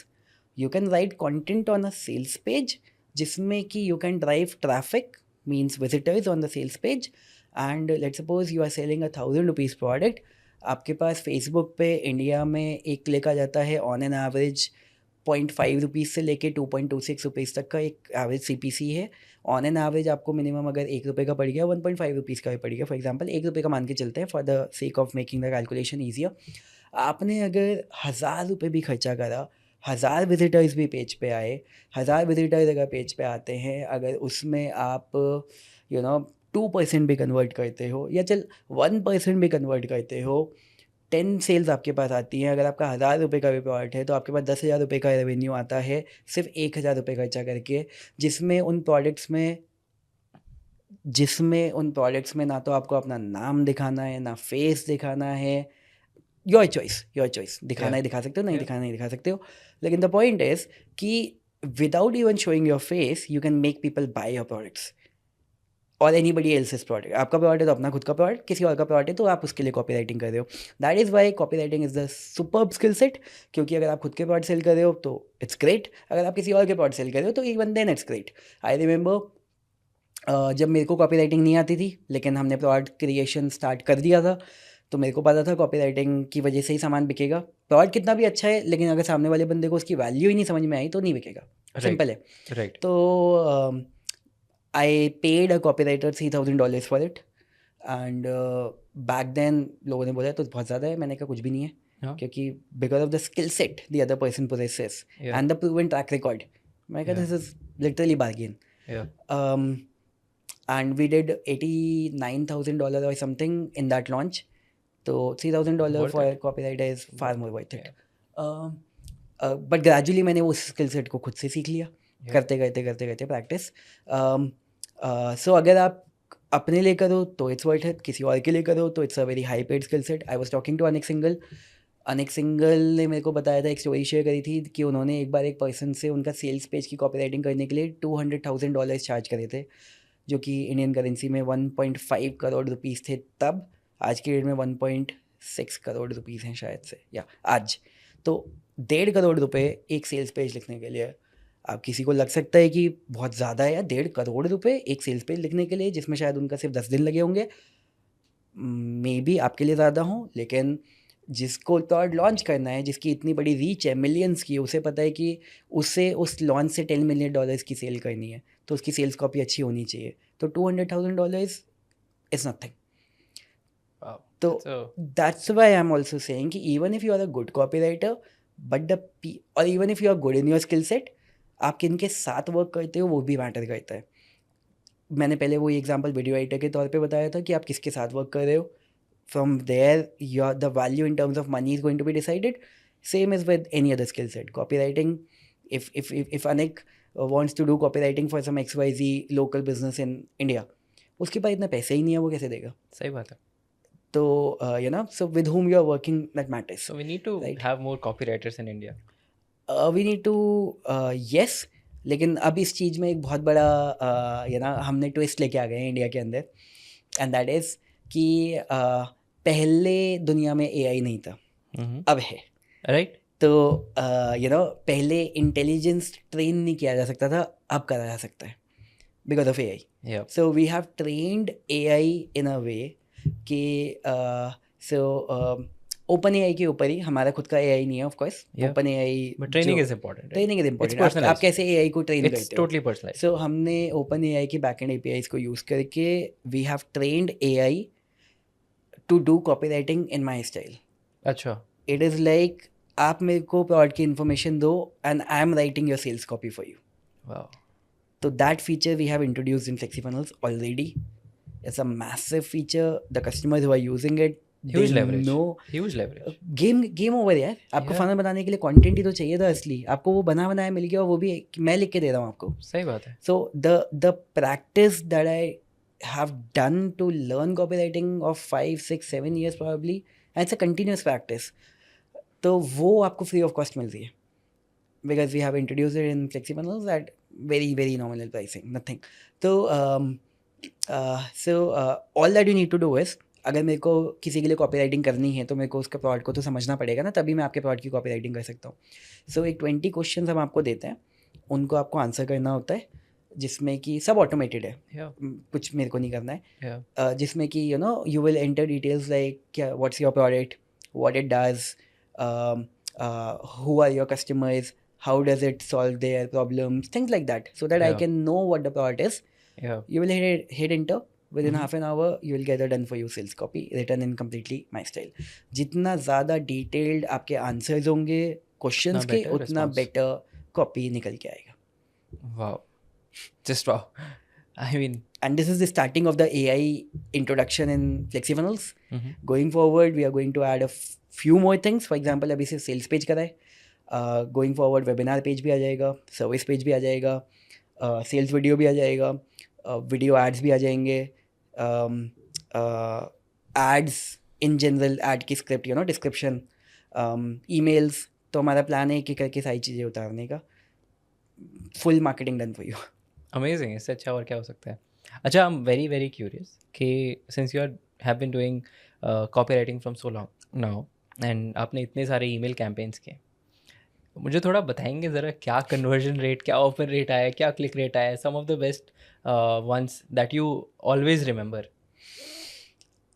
You can write content on a sales page जिसमें कि you can drive traffic, means visitors on the sales page. And let's suppose you are selling 1,000 rupees product. आपके पास Facebook पे India में एक click आ जाता है on an average 0.5 rupees से लेके 2.26 रुपीज़ तक का एक एवरेज CPC है. ऑन एन एवरेज आपको मिनिमम अगर 1 रुपये का पड़ गया, 1.5 रुपीज़ का भी पड़ गया, फॉर एग्जांपल 1 रुपये का मान के चलते हैं for the sake of making the calculation easier. आपने अगर 1,000 रुपये भी खर्चा करा, 1,000 विजिटर्स भी पेज पे आए, 1,000 विजिटर्स अगर पेज पे आते हैं, अगर उसमें आप 2% भी कन्वर्ट करते हो या चल 1% भी कन्वर्ट करते हो, 10 सेल्स आपके पास आती हैं. अगर आपका 1,000 रुपये का भी प्रोडक्ट है तो आपके पास 10,000 रुपये का रेवेन्यू आता है सिर्फ 1,000 रुपये खर्चा करके, जिसमें उन प्रोडक्ट्स में ना तो आपको अपना नाम दिखाना है, ना फेस दिखाना है. योर चॉइस, दिखाना है दिखा सकते हो, नहीं दिखाना नहीं दिखा सकते हो. लेकिन द पॉइंट इज कि without even showing your face you can make people by your products और एनीबडी एल्सेस प्रोडक्ट. आपका प्रोडक्ट है तो अपना खुद का प्रोडक्ट, किसी और का प्रोडक्ट है तो आप उसके लिए कॉपी राइटिंग कर रहे हो. That is why copy writing is the superb skill set. क्योंकि अगर आप खुद के प्रोडक्ट सेल कर रहे हो तो इट्स ग्रेट, अगर आप किसी और के प्रोडक्ट सेल कर रहे हो तो even then it's great. I remember जब मेरे को कॉपी राइटिंग नहीं आती थी, लेकिन हमने प्रोडक्ट क्रिएशन स्टार्ट कर दिया था, तो मेरे को पता था कॉपी राइटिंग की वजह से ही सामान बिकेगा. प्रोडक्ट कितना भी अच्छा है, लेकिन अगर सामने वाले बंदे को उसकी वैल्यू ही नहीं समझ में आई तो नहीं बिकेगा. सिंपल है. राइट. तो I paid a copywriter $3,000 for it, and back then लोगों ने बोला तो बहुत ज़्यादा है. मैंने कहा कुछ भी नहीं है, क्योंकि because of the skill set the other person possesses and the proven track record, मैं कहा this is literally bargain. And we did $89,000 or something in that launch. तो $3,000 for a copywriter is far more worth it. But gradually मैंने वो skill set को खुद से सीख लिया, करते करते प्रैक्टिस. सो अगर आप अपने लिए करो तो इट्स वर्थ इट, किसी और के लिए करो तो it's a very high paid skill set. I was talking to Anik Singhal ने मेरे को बताया था, एक स्टोरी शेयर करी थी कि उन्होंने एक बार एक पर्सन से उनका सेल्स पेज की कॉपी राइटिंग करने के लिए $200,000 चार्ज करे थे, जो कि इंडियन करेंसी में 1.5 करोड़ रुपीज़ थे तब. आज की डेट में 1.6 करोड़ रुपीज़ हैं शायद से, या आज. तो 1.5 करोड़ रुपये एक सेल्स पेज लिखने के लिए. आप किसी को लग सकता है कि बहुत ज़्यादा है, 1.5 करोड़ रुपये एक सेल्स पेज लिखने के लिए, जिसमें शायद उनका सिर्फ 10 दिन लगे होंगे. मे बी आपके लिए ज़्यादा हो, लेकिन जिसको प्रोडक्ट लॉन्च करना है, जिसकी इतनी बड़ी रीच है मिलियंस की, उसे पता है कि उसे उस लॉन्च से $10 मिलियन की सेल करनी है, तो उसकी सेल्स कॉपी अच्छी होनी चाहिए. तो $200,000 इज़ नथिंग. तो that's why I am also saying कि even if you are a good copy writer but और even if you are good in your skill set, आप किन के साथ वर्क करते हो वो भी मैटर करता है. मैंने पहले वो एग्जांपल वीडियो एडिटर के तौर पे बताया था कि आप किसके साथ वर्क कर रहे हो. From there your the value in terms of money is going to be decided. Same is with any other skill set. Copy writing, if Anik wants to do copy writing for some XYZ local business in India, उसके पास इतना पैसे ही नहीं है, वो कैसे देगा? सही बात है. तो so with whom you are working that matters. So we need to have more copywriters in India. We need to yes, लेकिन अब इस चीज़ में एक बहुत बड़ा हमने ट्विस्ट लेके आ गए हैं इंडिया के अंदर, एंड दैट इज़ कि पहले दुनिया में AI नहीं था, अब है. राइट. तो पहले इंटेलिजेंस ट्रेन नहीं किया जा सकता था, अब करा जा सकता है because of AI. Yeah. So we have trained AI in a way कि ओपन AI के ऊपर ही, हमारा खुद का AI नहीं है of course. Yeah. Open AI But training is important, right? Training is It's important. आप personalized. कैसे AI को ट्रेन It's करते हो. totally personalized. सो हमने ओपन AI की बैकएंड APIs को यूज़ करके we have trained AI to do copy writing in my style. अच्छा. इट इज़ लाइक आप मेरे को प्रोडक्ट की इन्फॉर्मेशन दो and I am writing your sales copy for you. Wow. So that feature we have introduced in FlexiFunnels already. It's a massive feature. The customers who are using it, Huge they leverage. know. Huge leverage. Game over यार. आपको Yeah. Funnel बनाने के लिए content ही तो चाहिए था असली. आपको वो बना बनाया मिल गया और वो भी मैं लिख के दे रहा हूँ आपको. सही बात है. So the practice that I have done to learn copywriting of 5, 6, 7 years probably, and it's a continuous practice. तो वो आपको फ्री ऑफ कॉस्ट मिलती है because we have introduced it in FlexiFunnels at very nominal pricing, nothing. So all that you need to do is, अगर मेरे को किसी के लिए कॉपी राइटिंग करनी है तो मेरे को उसका प्रोडक्ट को तो समझना पड़ेगा ना, तभी मैं आपके प्रोडक्ट की कॉपी राइटिंग कर सकता हूँ. सो एक 20 क्वेश्चन हम आपको देते हैं, उनको आपको आंसर करना होता है, जिसमें कि सब ऑटोमेटेड है. Yeah. कुछ मेरे को नहीं करना है. Yeah. जिसमें कि you will enter details like क्या, what's your product, what it does, who are your customers, how does it solve their problems, things like that, so that I Yeah. can know what the product is. Yeah. You will hit enter. Within Mhm. half an hour you will get a done for you sales copy written in completely my style. जितना ज़्यादा detailed आपके answers होंगे questions के, better उतना response. Better copy निकल के आएगा. Wow. Just wow. I mean. And this is the starting of the AI introduction in FlexiFunnels. Mhm. Going forward we are going to add a few more things. For example, अभी से sales page करा है. Going forward webinar page भी आ जाएगा, service page भी आ जाएगा, sales video भी आ जाएगा, वीडियो एड्स भी आ जाएंगे, एड्स इन जनरल, एड की स्क्रिप्ट डिस्क्रिप्शन, ईमेल्स. तो हमारा प्लान है कि करके सारी चीज़ें उतारने का. Full marketing done for you. Amazing. इससे अच्छा और क्या हो सकता है. अच्छा, I'm very curious कि since you have been doing copywriting from so long now and आपने इतने सारे email campaigns किए, मुझे थोड़ा बताएंगे ज़रा क्या कन्वर्जन रेट, क्या ओपन रेट आया, क्या क्लिक रेट आया, some of the best ones that you always remember.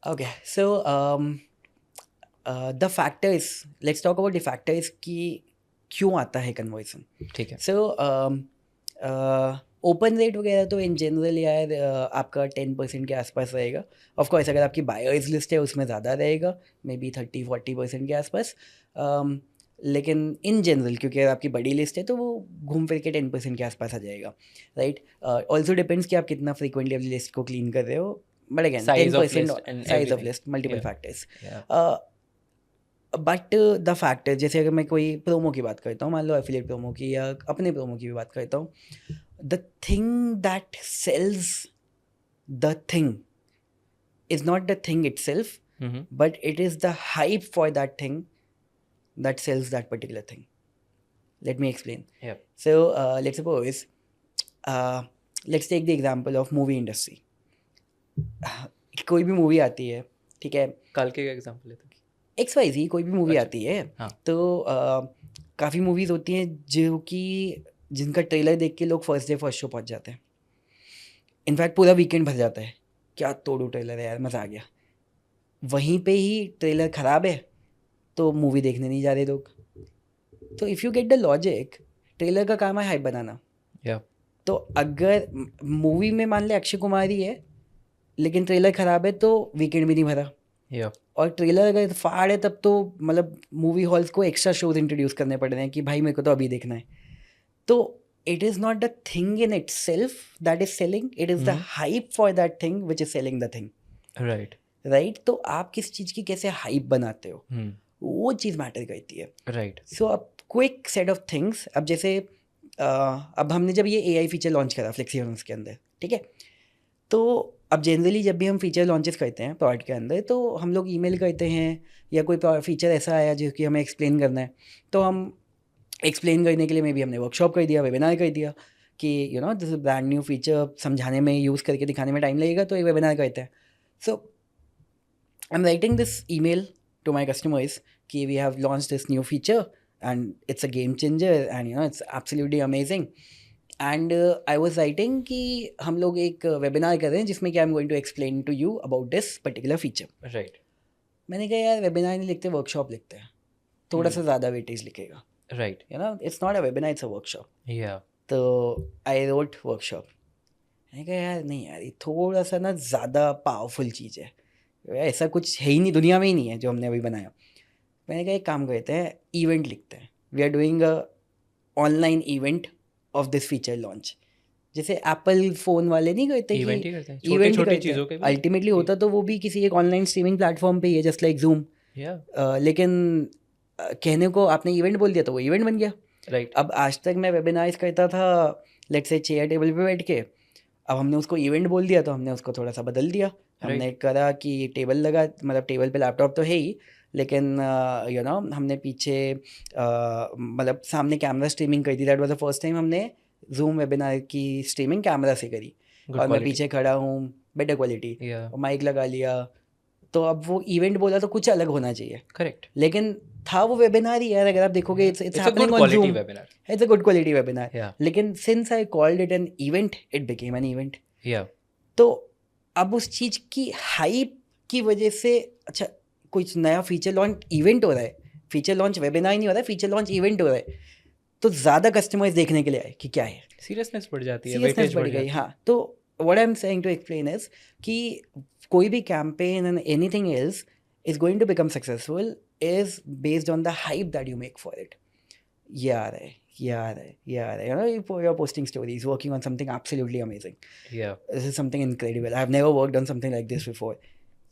Okay, so the factors, let's talk about the factors कि क्यों आता है कन्वर्जन. ठीक है. सो ओपन रेट वगैरह तो इन जनरल यार आपका 10% के आसपास रहेगा. ऑफ कोर्स अगर आपकी बायर्स लिस्ट है उसमें ज़्यादा रहेगा, मे बी 30-40% के आसपास. लेकिन इन जनरल क्योंकि अगर आपकी बड़ी लिस्ट है तो वो घूम फिर के 10% के आसपास आ जाएगा, राइट. ऑल्सो डिपेंड्स कि आप कितना फ्रीक्वेंटली अपनी लिस्ट को क्लीन कर रहे हो. But again Size of 10% list and size of everything. List, multiple Yeah. Factors. Yeah. But the factor, जैसे अगर मैं कोई प्रोमो की बात करता हूँ, मान लो एफिलिएट प्रोमो की या अपने प्रोमो की भी बात करता हूँ, the thing that sales the thing is not the thing itself, Mhm. but it is the hype for that thing that sells that particular thing. Let me explain. Yep. So let's suppose, let's take the example of movie industry. कोई भी movie आती है, ठीक है, कल के example लेते हैं. XYZ कोई भी मूवी अच्छा. आती है, हाँ. तो काफ़ी मूवीज़ होती हैं जो कि जिनका ट्रेलर देख के लोग फर्स्ट डे फर्स्ट शो पहुंच जाते हैं. इनफैक्ट पूरा वीकेंड भर जाता है, क्या तोड़ू ट्रेलर है यार, मज़ा आ गया. वहीं पे ही ट्रेलर ख़राब है तो मूवी देखने नहीं जा रहे लोग. तो if you get the logic, trailer का काम है हाइप बनाना. Yeah. तो अगर मूवी में मान ले अक्षय कुमार ही है लेकिन ट्रेलर ख़राब है तो वीकेंड भी नहीं भरा. Yeah. और ट्रेलर अगर फाड़ है तब तो मतलब मूवी हॉल्स को एक्स्ट्रा शोज इंट्रोड्यूस करने पड़ रहे हैं कि भाई मेरे को तो अभी देखना है. तो it is not the thing in it self that is selling, it is the hype for that thing which is selling the thing, Right. Right. तो आप किस चीज़ की कैसे हाइप बनाते हो, Hmm. वो चीज़ मैटर करती है. Right. सो अब क्विक सेट ऑफ थिंग्स. अब जैसे अब हमने जब ये AI फीचर लॉन्च करा FlexiFunnels के अंदर, ठीक है, तो अब जनरली जब भी हम फीचर लॉन्चेस करते हैं प्रोडक्ट के अंदर तो हम लोग ईमेल करते हैं या कोई फीचर ऐसा आया जिसकी हमें एक्सप्लेन करना है, तो हम एक्सप्लेन करने के लिए मे बी हमने वर्कशॉप कर दिया, वेबिनार कर दिया कि this is brand new feature, समझाने में, यूज़ करके दिखाने में टाइम लगेगा तो एक वेबिनार करते हैं. So I am writing this email to my customers कि we have launched this new feature and it's a game changer, and you know it's absolutely amazing. And I was writing कि हम लोग एक webinar कर रहे हैं जिसमें कि I am going to explain to you about this particular feature. Right. मैंने कहा यार वेबिनार नहीं लिखते, वर्कशॉप लिखते हैं, थोड़ा सा ज़्यादा वेटेज लिखेगा. Right. You know it's not a webinar, it's a workshop. Yeah. तो आई रोट वर्कशॉप. मैंने कहा यार नहीं यार, ये थोड़ा सा ना ज़्यादा पावरफुल चीज़ है, ऐसा कुछ है ही नहीं, दुनिया में ही नहीं है जो हमने अभी बनाया. मैंने कहा एक काम करते हैं, इवेंट लिखते हैं. We are doing a online event of this feature launch. जैसे एप्पल फ़ोन वाले नहीं करते Event कि ही करते हैं, इवेंट छोटी-छोटी चीज़ों के भी. अल्टीमेटली होता तो वो भी किसी एक ऑनलाइन स्ट्रीमिंग प्लेटफॉर्म पे ही है, जस्ट लाइक जूम. Yeah. लेकिन कहने को आपने इवेंट बोल दिया तो वो इवेंट बन गया. Right. अब आज तक मैं वेबिनार्स करता था लेट्स से चेयर टेबल पे बैठ के, अब हमने उसको इवेंट बोल दिया तो हमने उसको थोड़ा सा बदल दिया. हमने करा कि टेबल लगा, मतलब टेबल पे लैपटॉप तो है ही, लेकिन यू नो हमने पीछे मतलब सामने कैमरा स्ट्रीमिंग करी थी. That was the first time हमने जूम वेबिनार की स्ट्रीमिंग कैमरा से करी. Good और मैं quality. पीछे खड़ा हूँ, बेटर क्वालिटी, Yeah. और माइक लगा लिया. तो अब वो इवेंट बोला तो कुछ अलग होना चाहिए, Correct. लेकिन था वो वेबिनार ही यार. अगर आप देखोगे it's It's a good happening on quality zoom, webinar. It's a good quality webinar. Yeah. लेकिन since I called it an event, it became an event. Yeah. तो अब उस चीज़ की हाइप की वजह से, अच्छा कुछ नया फीचर लॉन्च इवेंट हो रहा है, फीचर लॉन्च वेबिनार नहीं हो रहा है, फीचर लॉन्च इवेंट हो रहा है, तो ज़्यादा कस्टमर्स देखने के लिए आए कि क्या है. Seriousness बढ़ जाती है, सीरियसनेस weightage बढ़ बढ़ गई. जाती है. हाँ, तो what I am saying to explain is कि कोई भी campaign and anything else is going to become successful is based on the hype that you make for it. ये आ रहा है, ये आ रहा है, ये आ रहा है, you know you are posting stories, working on something absolutely amazing. Yeah. This is something incredible. I've never worked on something like this before.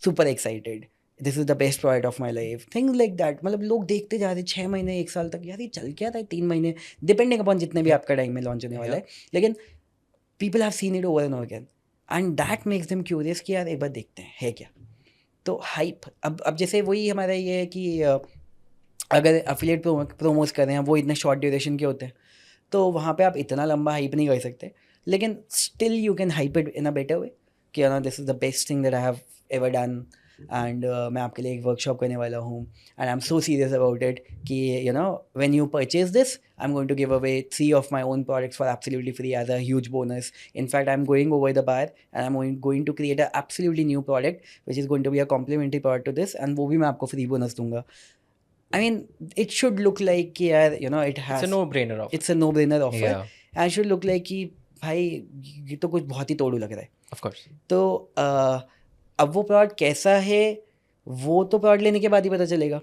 Super excited. This is the best project of my life. Things like that. मतलब लोग देखते जा रहे 6 महीने 1 साल तक, यार ये चल क्या था 3 महीने, डिपेंडिंग अपॉन जितने भी आपका टाइम में लॉन्च होने वाला है. लेकिन people have seen it over and over again and that makes them curious कि यार एक बार देखते हैं है क्या. तो हाइप अब जैसे वही हमारा ये है कि अगर एफिलिएट प्रोमोस कर रहे हैं, वो इतने शॉर्ट ड्यूरेशन के होते हैं, तो वहाँ पे आप इतना लंबा हाइप नहीं कर सकते, लेकिन still you can hype it in a better way कि ना this is the best thing that I have ever done. And मैं आपके लिए एक वर्कशॉप करने वाला हूँ and I am so serious about it कि you know when you purchase this I am going to give away 3 of my own products for absolutely free as a huge bonus. In fact, I'm going over the bar and I'm going to create a absolutely new product which is going to be a complementary product to this, and वो भी मैं आपको free bonus दूंगा. I mean, it should look like कि यार you know it has, It's a no-brainer offer. it's a no-brainer offer. Yeah. And it should look like कि भाई ये तो कुछ बहुत ही तोड़ू लग रहा है. Of course. तो अब वो प्रोडक्ट कैसा है वो तो प्रोडक्ट लेने के बाद ही पता चलेगा,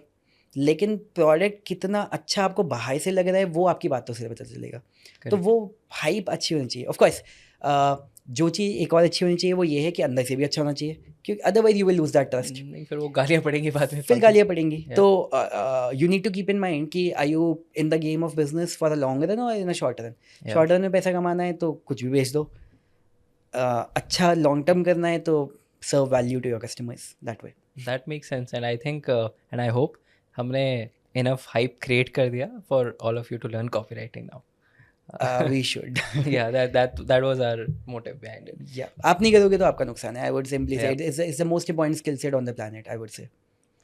लेकिन प्रोडक्ट कितना अच्छा आपको बाहर से लग रहा है वो आपकी बातों से पता चलेगा. तो Correct. वो हाइप अच्छी होनी चाहिए. ऑफ कोर्स जो चीज़ एक और अच्छी होनी चाहिए वो ये है कि अंदर से भी अच्छा होना चाहिए, क्योंकि otherwise you will lose that trust. नहीं, फिर वो गालियाँ पड़ेंगी बाद में. फिर गालियाँ पड़ेंगी. Yeah. तो you need to keep in mind कि are you in the game of business for a long run और in a short run. Yeah. Short run में पैसा कमाना है तो कुछ भी बेच दो, अच्छा लॉन्ग टर्म करना है तो serve value to your customers that way. That makes sense, and I think and I hope हमने enough hype create कर दिया for all of you to learn copywriting now. We should. Yeah, that was our motive behind it. या आप नहीं करोगे तो आपका नुकसान है. आई वुड सिंपली से Yeah. It's the most important skill set on the planet, I would से.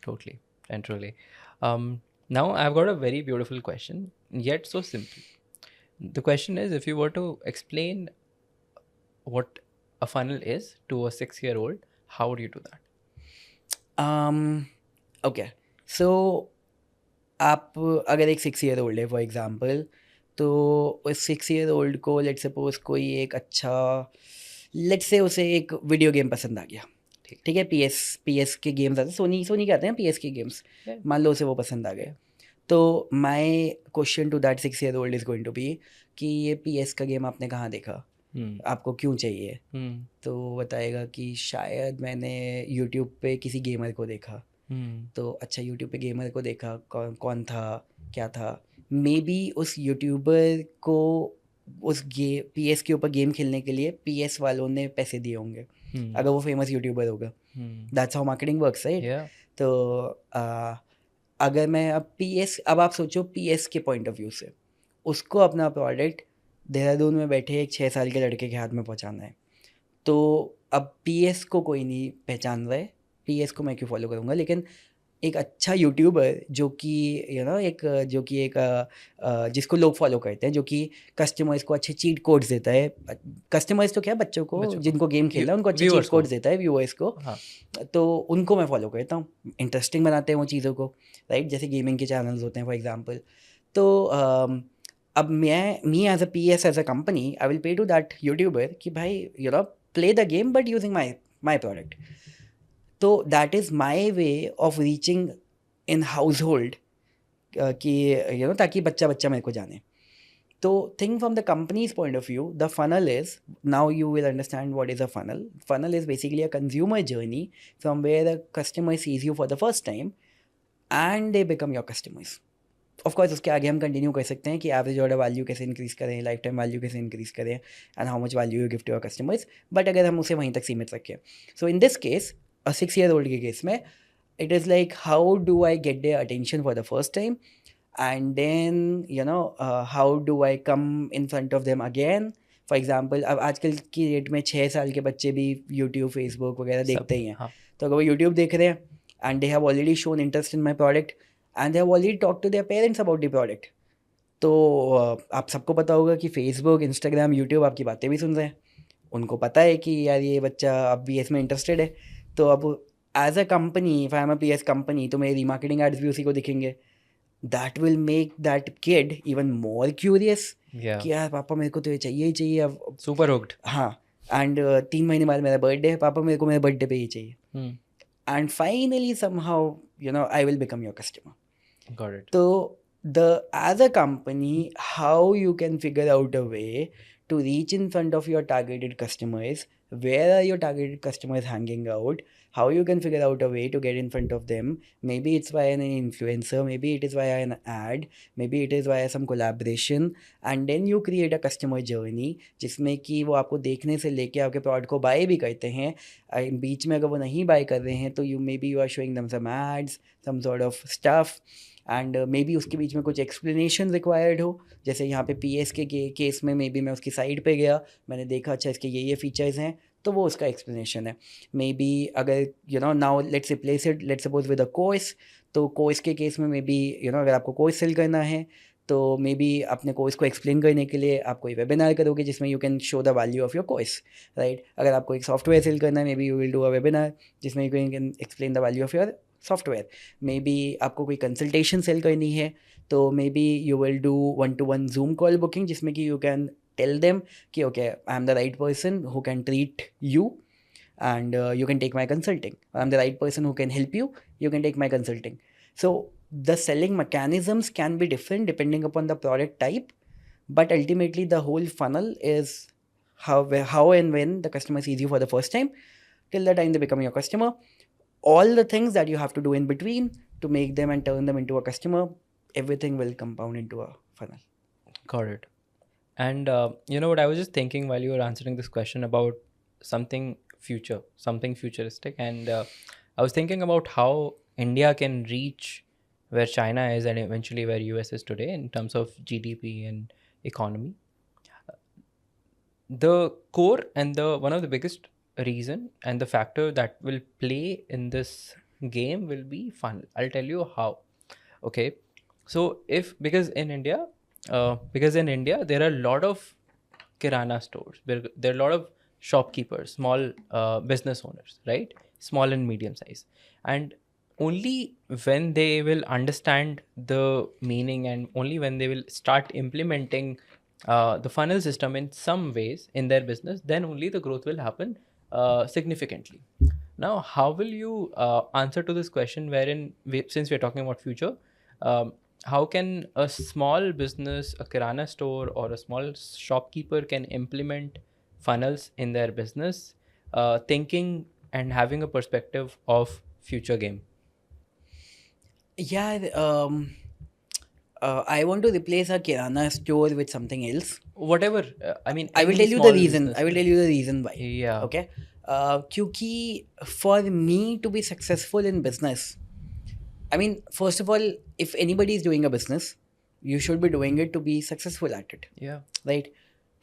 Totally and truly. Now I've got a very beautiful question, yet so simple. The question is, if you were to explain what a funnel is to a 6-year-old, how would you do that? Okay, so आप अगर एक 6 year old है for example, तो उस 6 year old को let suppose कोई एक अच्छा, लेट से उसे एक वीडियो गेम पसंद आ गया. ठीक है, पीएस के गेम्स आते हैं, सोनी के आते हैं पीएस के गेम्स. Yeah. मान लो उसे वो पसंद आ गए, तो my question to that 6 year old is going to be कि ये पीएस का गेम आपने कहाँ देखा, आपको क्यों चाहिए. तो वो बताएगा कि शायद मैंने यूट्यूब पे किसी गेमर को देखा. तो अच्छा यूट्यूब पे गेमर को देखा, कौन था, क्या था, मे बी उस यूट्यूबर को उस पीएस के ऊपर गेम खेलने के लिए पीएस वालों ने पैसे दिए होंगे अगर वो फेमस यूट्यूबर होगा. That's how marketing works, right. Yeah. तो अगर मैं अब आप सोचो पीएस के पॉइंट ऑफ व्यू से, उसको अपना प्रोडक्ट देहरादून में बैठे एक 6 साल के लड़के के हाथ में पहुंचाना है. तो अब पीएस को कोई नहीं पहचान रहा है, पीएस को मैं क्यों फॉलो करूँगा, लेकिन एक अच्छा यूट्यूबर जो कि जिसको लोग फॉलो करते हैं, जो कि कस्टमर्स को अच्छे चीट कोड्स देता है, कस्टमर्स तो क्या, बच्चों को बच्चों को, जिनको गेम खेलना है उनको अच्छे चीट viewers को, कोड्स देता है, व्यूअर्स को। हाँ, तो उनको मैं फॉलो करता हूँ, इंटरेस्टिंग बनाते हैं वो चीज़ों को, राइट, जैसे गेमिंग के चैनल्स होते हैं फॉर एग्जांपल। तो अब me as a P S as a company I will pay to that YouTuber कि भाई play the game but using my product. तो that is my way of reaching in household, कि ताकि बच्चा बच्चा मेरे को जाने। तो think from the company's point of view, the funnel is, now you will understand what is a funnel. Funnel is basically a consumer journey from where the customer sees you for the first time and they become your customers. Of course उसके आगे हम continue कर सकते हैं कि average order value कैसे increase करें, life time value कैसे इंक्रीज़ करें, and how much value you give to your customers, but अगर हम उसे वहीं तक सीमित रखें, सो in this case a 6-year-old के केस में it is like how do I get their attention for the first time, and then how do I come in front of them again. For example अब आजकल की date में 6 साल के बच्चे भी यूट्यूब फेसबुक वगैरह देखते ही हैं, हाँ, तो अगर वो यूट्यूब देख रहे हैं and they have already shown interest in my product and they have already talk to their parents about the product, तो आप सबको पता होगा कि फेसबुक, इंस्टाग्राम, यूट्यूब आपकी बातें भी सुन रहे हैं, उनको पता है कि यार ये बच्चा अब भी इसमें इंटरेस्टेड है। तो अब as a company, if I am a P S company, तो मेरी रीमार्केटिंग एड्स भी उसी को दिखेंगे, that will make that kid even more curious yeah, कि यार पापा मेरे को तो ये चाहिए ही चाहिए अब। super hooked. हाँ, एंड 3 महीने बाद मेरा बर्थडे है, पापा मेरे को मेरे बर्थडे पे ये चाहिए, and finally somehow I will become your customer. Got it. So as a company, how you can figure out a way to reach in front of your targeted customers, where are your targeted customers hanging out, how you can figure out a way to get in front of them. Maybe it's via an influencer, maybe it is via an ad, maybe it is via some collaboration, and then you create a customer journey जिसमें कि वो आपको देखने से लेके आपके product को bye भी करते हैं, बीच में अगर वो नहीं बाय कर रहे हैं तो you are showing them some ads, some sort of stuff, and may be उसके बीच में कुछ एक्सप्लेनेशन रिक्वायर्ड हो, जैसे यहाँ पे पी एस के केस में मे बी मैं उसकी साइट पे गया, मैंने देखा अच्छा इसके ये फीचर्स हैं, तो वो उसका एक्सप्लेनेशन है। मे बी अगर now let's replace it, let's suppose with a course, तो कोर्स के केस में मे बी अगर आपको कोर्स सेल करना है तो मे बी अपने कोर्स को एक्सप्लेन करने के लिए आप कोई वेबिनार करोगे जिसमें you can show the value of your course, right. अगर आपको एक सॉफ्टवेयर सेल करना है, maybe you will do a webinar जिसमें you can explain the value of your software. Maybe आपको कोई कंसल्टेशन सेल करनी है तो maybe you will do 1-to-1 zoom call booking जिसमें कि यू कैन टेल देम कि okay I am the right person who can treat you and you can take my consulting. I'm the right person who can help you. You can take my consulting. So the selling mechanisms can be different depending upon the product type, but ultimately the whole funnel is how and when the customer sees you for the first time till the time they become your customer. All the things that you have to do in between to make them and turn them into a customer, everything will compound into a funnel. Got it. And you know what, I was just thinking while you were answering this question about something futuristic, and I was thinking about how India can reach where China is and eventually where US is today in terms of GDP and economy. The core and one of the biggest reason and the factor that will play in this game will be funnel. I'll tell you how. Okay, so because in India there are a lot of kirana stores, there are a lot of shopkeepers, small business owners, right, small and medium size, and only when they will understand the meaning and only when they will start implementing the funnel system in some ways in their business, then only the growth will happen significantly. Now, how will you answer to this question wherein since we're talking about future, how can a small business, a kirana store or a small shopkeeper can implement funnels in their business, thinking and having a perspective of future game? Yeah, I want to replace a kirana store with something else. Whatever, I mean, I will any tell you the small reason. business, I will tell you the reason why. Yeah. Okay. क्योंकि for me to be successful in business, I mean, first of all, if anybody is doing a business, you should be doing it to be successful at it. Yeah. Right?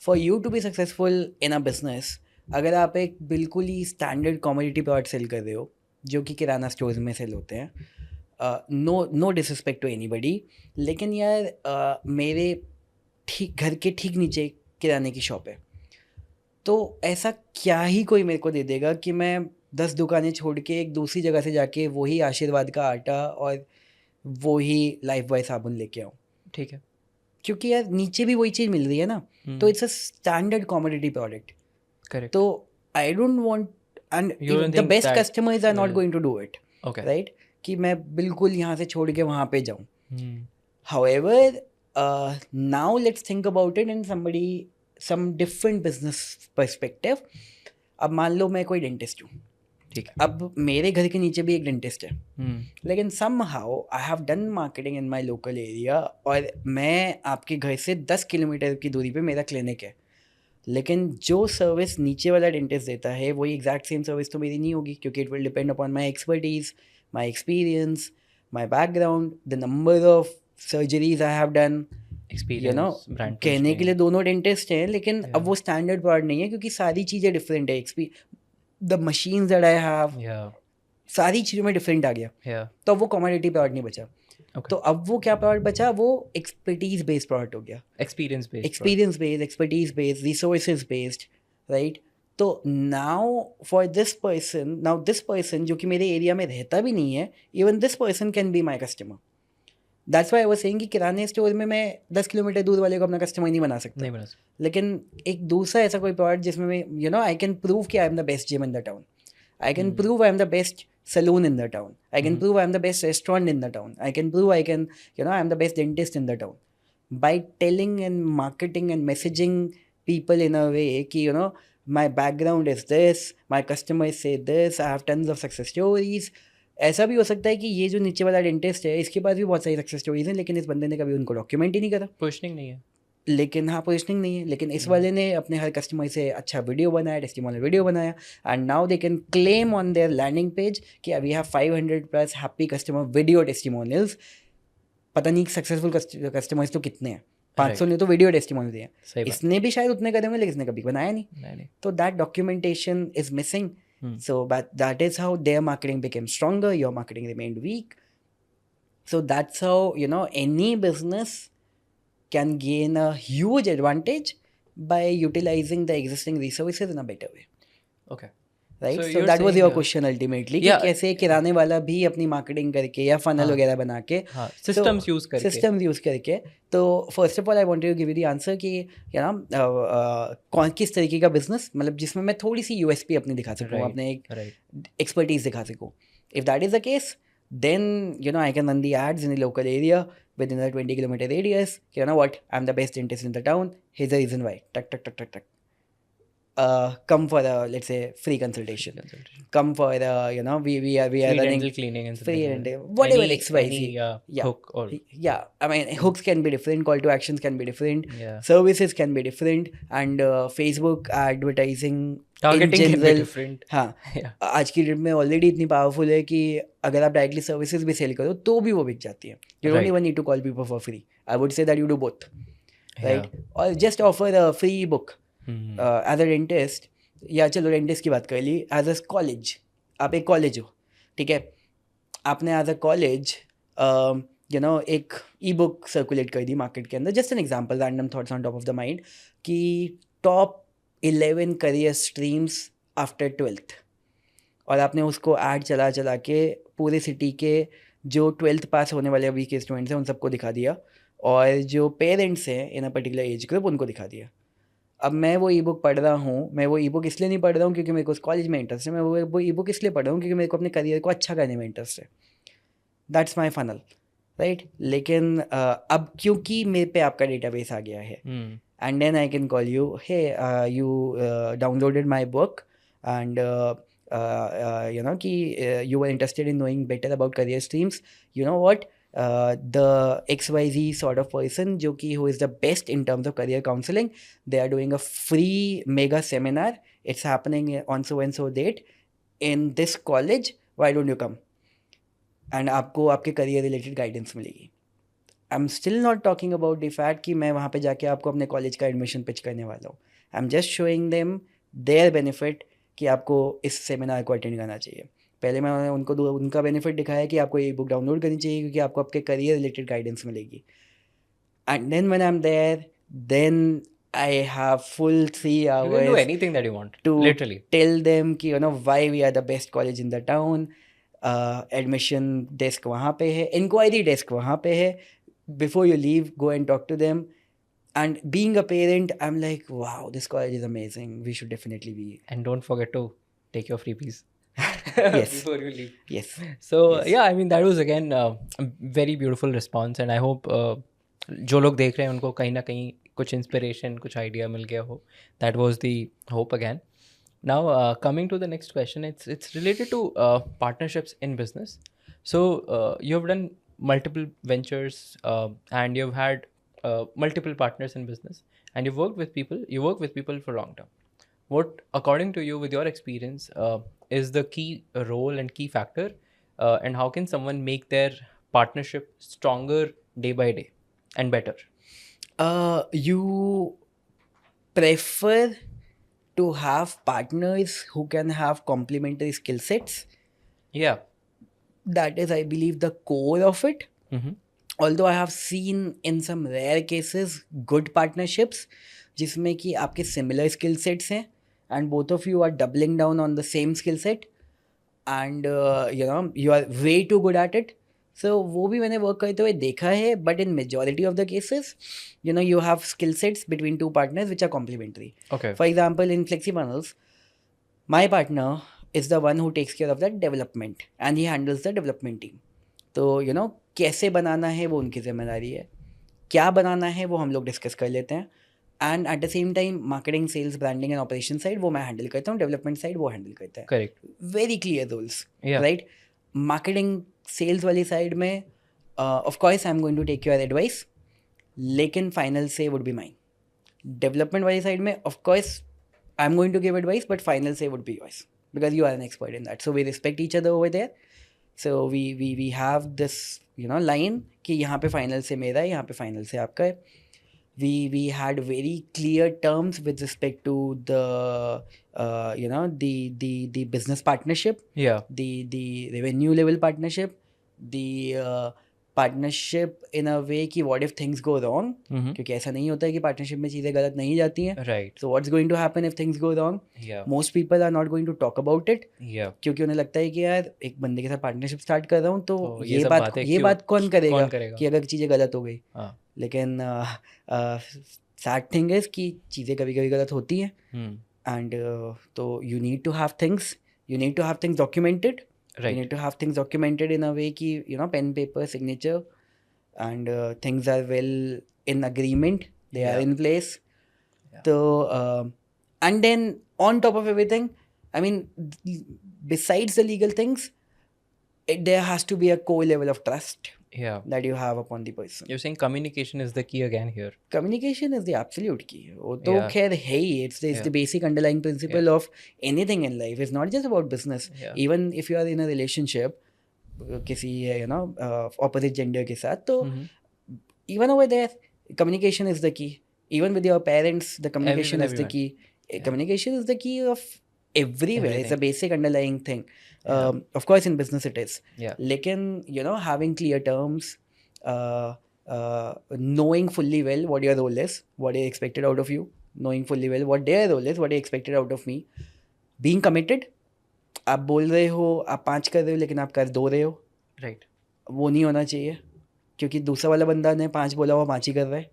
For you to be successful in a business, अगर आप एक बिल्कुल ही standard commodity product cell कर रहे हो जो कि किराना stores में सेल होते हैं, नो डिसरिस्पेक्ट टू एनीबडी, लेकिन यार मेरे ठीक घर के ठीक नीचे किराने की शॉप है, तो ऐसा क्या ही कोई मेरे को दे देगा कि मैं 10 दुकानें छोड़ के एक दूसरी जगह से जाके वही आशीर्वाद का आटा और वही लाइफ बॉय साबुन लेके आऊँ, ठीक है. क्योंकि यार नीचे भी वही चीज़ मिल रही है ना. तो it's a standard commodity product. Correct. तो I don't want, and You don't the think best that customers are not will- going to do it, Okay. Right, कि मैं बिल्कुल यहाँ से छोड़ के वहाँ पे जाऊँ. Hmm. However, now let's think about it in some different business perspective. अब मान लो मैं कोई डेंटिस्ट हूँ, ठीक है. अब मेरे घर के नीचे भी एक डेंटिस्ट है, Hmm. लेकिन somehow I have done marketing in my local area, और मैं आपके घर से 10 किलोमीटर की दूरी पे मेरा क्लिनिक है, लेकिन जो सर्विस नीचे वाला डेंटिस्ट देता है वही एग्जैक्ट सेम सर्विस तो मेरी नहीं होगी, क्योंकि it will depend upon my expertise, my experience, my background, the number of surgeries I have done. Experience. You know, brand कहने के positioning. लिए दोनों डेंटिस्ट हैं, लेकिन Yeah. अब वो स्टैंडर्ड प्रोडक्ट नहीं है, क्योंकि सारी चीज़ें डिफरेंट है. The machines that I have, Yeah. सारी चीज़ों में डिफरेंट आ गया, Yeah. तो अब वो कमोडिटी प्रोडक्ट नहीं बचा. Okay. तो अब वो क्या प्रोडक्ट बचा, वो एक्सपर्टीज बेस्ड प्रोडक्ट हो गया, Experience based. experience based, expertise based, resources based, right? तो now for this person जो कि मेरे एरिया में रहता भी नहीं है, even this person can be my customer. That's why I was saying कि किराने स्टोर में मैं 10 किलोमीटर दूर वाले को अपना कस्टमर नहीं बना सकता, नहीं बना सकता. लेकिन एक दूसरा ऐसा कोई प्रोडक्ट जिसमें मैं you know I can prove कि I am the best gym in the town, I can prove I am the best saloon in the town, I can prove I am the best restaurant in the town, I can prove I can, you know, I am the best dentist in the town, by telling and marketing and messaging people in a way कि you know my background is this, my customers say this, I have tons of success stories. ऐसा भी हो सकता है कि ये जो नीचे वाला डेंटिस्ट है इसके पास भी बहुत सारी सक्सेस स्टोरीज हैं, लेकिन इस बंदे ने कभी उनको डॉक्यूमेंट ही नहीं करा, Positioning नहीं है. लेकिन हाँ पोजिशनिंग नहीं है. लेकिन इस वाले ने अपने हर कस्टमर से अच्छा वीडियो बनाया, टेस्टिमोनियल वीडियो बनाया, and now they can claim on their landing page कि we have 500+ happy customer video testimonials. पता नहीं सक्सेसफुल कस्टमर्स तो कितने हैं, 500 ने तो वीडियो टेस्टिमोनियल दिए. सही बात. इसने भी शायद उतने करे होंगे, लेकिन इसने कभी बनाया नहीं. नहीं. तो that documentation is missing. So that is how their marketing became stronger, your marketing remained weak. So that's how, you know, any business can gain a huge advantage by utilizing the existing resources in a better way, Okay. right? So So you're that was saying, your question ultimately, yeah, कि कैसे किराने वाला भी अपनी marketing करके या funnel हाँ. वगैरह बना के हाँ. Systems use करके. systems use करके. तो first of all I wanted to give you the answer कि you know कौन किस तरीके का business, मतलब जिसमें मैं थोड़ी सी USP अपनी दिखा सकूँ, Right. अपने एक Right. expertise दिखा सकूँ. If that is the case, then you know I can run the ads in the local area within a 20-kilometer radius. You know what? I'm the best dentist in the town. Here's the reason why. Tuck, tuck, tuck, tuck, tuck. Come for a, let's say, free consultation. Come for the, you know, we are Free running dental cleaning and free something like dental, that. whatever Any- XYZ. any, Yeah. hook or Yeah, I mean hooks can be different, call to actions can be different, yeah. services can be different, and Facebook advertising Targeting in can be general, different. हाँ, Yeah. आज की date में already इतनी powerful है कि अगर आप directly services भी सेल करो तो भी वो बिक जाती है. You don't Right. Even need to call people for free. I would say that you do both, Yeah. Right, और just offer a free book as a dentist. या चलो डेंटिस्ट की बात कर ली, एज अ कॉलेज, आप एक college हो, ठीक है, आपने as a college you know एक ई बुक सर्कुलेट कर दी मार्केट के अंदर. Just an example, random thoughts on top of the mind, कि top 11 career streams after 12th, और आपने उसको ऐड चला चला के पूरे सिटी के जो 12th पास होने वाले अभी के स्टूडेंट्स हैं उन सबको दिखा दिया, और जो पेरेंट्स हैं इन अ पर्टिकुलर एज ग्रुप उनको दिखा दिया. अब मैं वो ई बुक पढ़ रहा हूँ, मैं वो ई बुक इसलिए नहीं पढ़ रहा हूँ क्योंकि मेरे को उस कॉलेज में इंटरेस्ट है, मैं वो ई बुक इसलिए पढ़ रहा हूँ क्योंकि मेरे को अपने करियर को अच्छा करने में इंटरेस्ट है. That's my funnel, right. लेकिन अब क्योंकि मेरे पे आपका डेटाबेस आ गया है, and then I can call you, hey, you downloaded my book, and you know कि you were interested in knowing better about career streams. You know what, the XYZ sort of person जो कि who is the best in terms of career counseling, they are doing a free mega seminar. It's happening on so and so date in this college. Why don't you come? And आपको आपके career related guidance मिलेगी. I'm still not talking about the fact कि मैं वहाँ पे जाके आपको अपने कॉलेज का एडमिशन पिच करने वाला हूँ. I'm just showing them their benefit कि आपको इस सेमिनार को अटेंड करना चाहिए. पहले मैंने उनको उनका बेनिफिट दिखाया कि आपको ये बुक डाउनलोड करनी चाहिए क्योंकि आपको आपके करियर रिलेटेड गाइडेंस मिलेगी. And then when I'm there, then I have full 3 You can do hours anything that you want, to literally. tell them कि why we are the best college in the town. Admission desk वहाँ पे है, inquiry desk वहाँ पे है. Before you leave, go and talk to them. And being a parent, I'm like, wow, this college is amazing. We should definitely be. And don't forget to take your freebies Yes. before you leave. Yes. So Yes. yeah, I mean that was again a very beautiful response, and I hope जो लोग देख रहे हैं उनको कहीं ना कहीं कुछ इंस्पिरेशन, कुछ आइडिया मिल गया हो. That was the hope again. Now coming to the next question, it's related to partnerships in business. So you have done multiple ventures and you've had multiple partners in business, and you work with people for long term. What, according to you, with your experience, is the key role and key factor, and how can someone make their partnership stronger day by day and better? You prefer to have partners who can have complementary skill sets. Yeah. That is, I believe, the core of it. Mm-hmm. Although I have seen in some rare cases good partnerships जिसमें कि आपके similar skill sets हैं and both of you are doubling down on the same skill set and you are way too good at it. So वो भी मैंने work करते हुए देखा है, but in majority of the cases, you have skill sets between two partners which are complementary. Okay. For example, in FlexiFunnels, my partner is the one who takes care of the development and he handles the development team. तो कैसे बनाना है वो उनकी जिम्मेदारी है, क्या बनाना है वो हम लोग डिस्कस कर लेते हैं, and at the same time marketing, sales, branding and operation side वो मैं हैंडल करता हूँ, डेवलपमेंट साइड वो हैंडल करता है. Correct. Very clear rules, Yeah. Right. Marketing sales वाली साइड में of course I am going to take your advice, लेकिन final say would be mine. Development वाली साइड में of course I am going to give advice, but final say would be yours because you are an expert in that. So we respect each other over there. So we have this line कि यहाँ पे final से मेरा है, यहाँ पे final से आपका है. We had very clear terms with respect to the the business partnership, Yeah. the revenue level partnership, the partnership in a way कि what if things go wrong, Mm-hmm. क्योंकि ऐसा नहीं होता है कि पार्टनरशिप में चीज़ें गलत नहीं जाती हैं. Right. So what's going to happen if things go wrong? Yeah. Most people are not going to talk about it, Yeah. क्योंकि उन्हें लगता है कि यार एक बंदे के साथ पार्टनरशिप स्टार्ट कर रहा हूँ तो तो ये ये सब बात बातें ये क्यों- बात कौन करेगा कौन करेगा? कि अगर चीज़ें गलत हो गई. हाँ. लेकिन सैड थिंग इज कि चीज़ें कभी कभी गलत होती हैं, Hmm. एंड तो you need to have things documented. Right. You need to have things documented in a way कि pen, paper, signature, and things are well in agreement, they are Yeah. in place. Yeah. So and then on top of everything, I mean, besides the legal things, there has to be a core level of trust Yeah. that you have upon the person. You're saying communication is the key again here. Communication is the absolute key. वो तो Yeah. खैर है ही. It's Yeah. the basic underlying principle of anything in life. It's not just about business. Yeah. Even if you are in a relationship किसी opposite gender के साथ, तो Mhm. even over there, communication is the key. Even with your parents, the communication is the everyone. key. Yeah. Communication is the key of everywhere. It's a Everything. basic underlying thing. Yeah. Of course, in business it is. Yeah. लेकिन having clear terms, knowing fully well what your role is, what is expected out of you, knowing fully well what their role is, what is expected out of me, being committed. आप बोल रहे हो, आप 5 कर रहे हो, लेकिन आप कर 2 रहे हो, Right. वो नहीं होना चाहिए, क्योंकि दूसरा वाला बंदा ने 5 बोला हुआ 5 ही कर रहा है,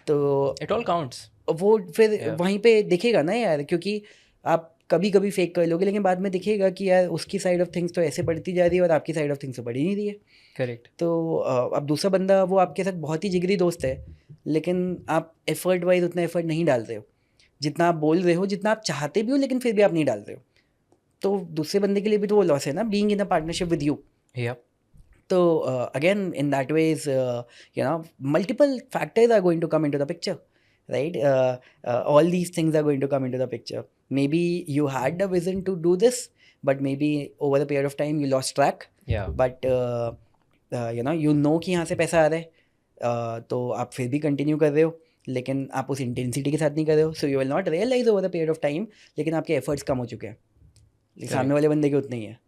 तो It all counts. वो फिर Yeah. वहीं पे दिखेगा ना यार, क्योंकि आप कभी कभी फेक कर लोगे, लेकिन बाद में दिखेगा कि यार उसकी साइड ऑफ थिंग्स तो ऐसे बढ़ती जा रही है और आपकी साइड ऑफ थिंग्स तो बढ़ ही नहीं रही है. Correct. तो अब दूसरा बंदा वो आपके साथ बहुत ही जिगरी दोस्त है, लेकिन आप एफर्ट वाइज उतना एफर्ट नहीं डाल रहे हो जितना आप बोल रहे हो, जितना आप चाहते भी हो, लेकिन फिर भी आप नहीं डाल रहे हो, तो दूसरे बंदे के लिए भी तो वो लॉस है ना, being in a partnership with you. Yeah. So again, in that ways, multiple factors are going to come into the picture, right? All these things are going to come into the picture. Maybe you had the vision to do this, but maybe over the period of time you lost track. Yeah. But you know कि यहाँ से पैसा आ रहा है, तो आप फिर भी कंटिन्यू कर रहे हो, लेकिन आप उस इंटेंसिटी के साथ नहीं कर रहे हो. So you will not realise over the period of time, लेकिन आपके एफर्ट्स कम हो चुके हैं, सामने वाले बंदे के उतने ही है.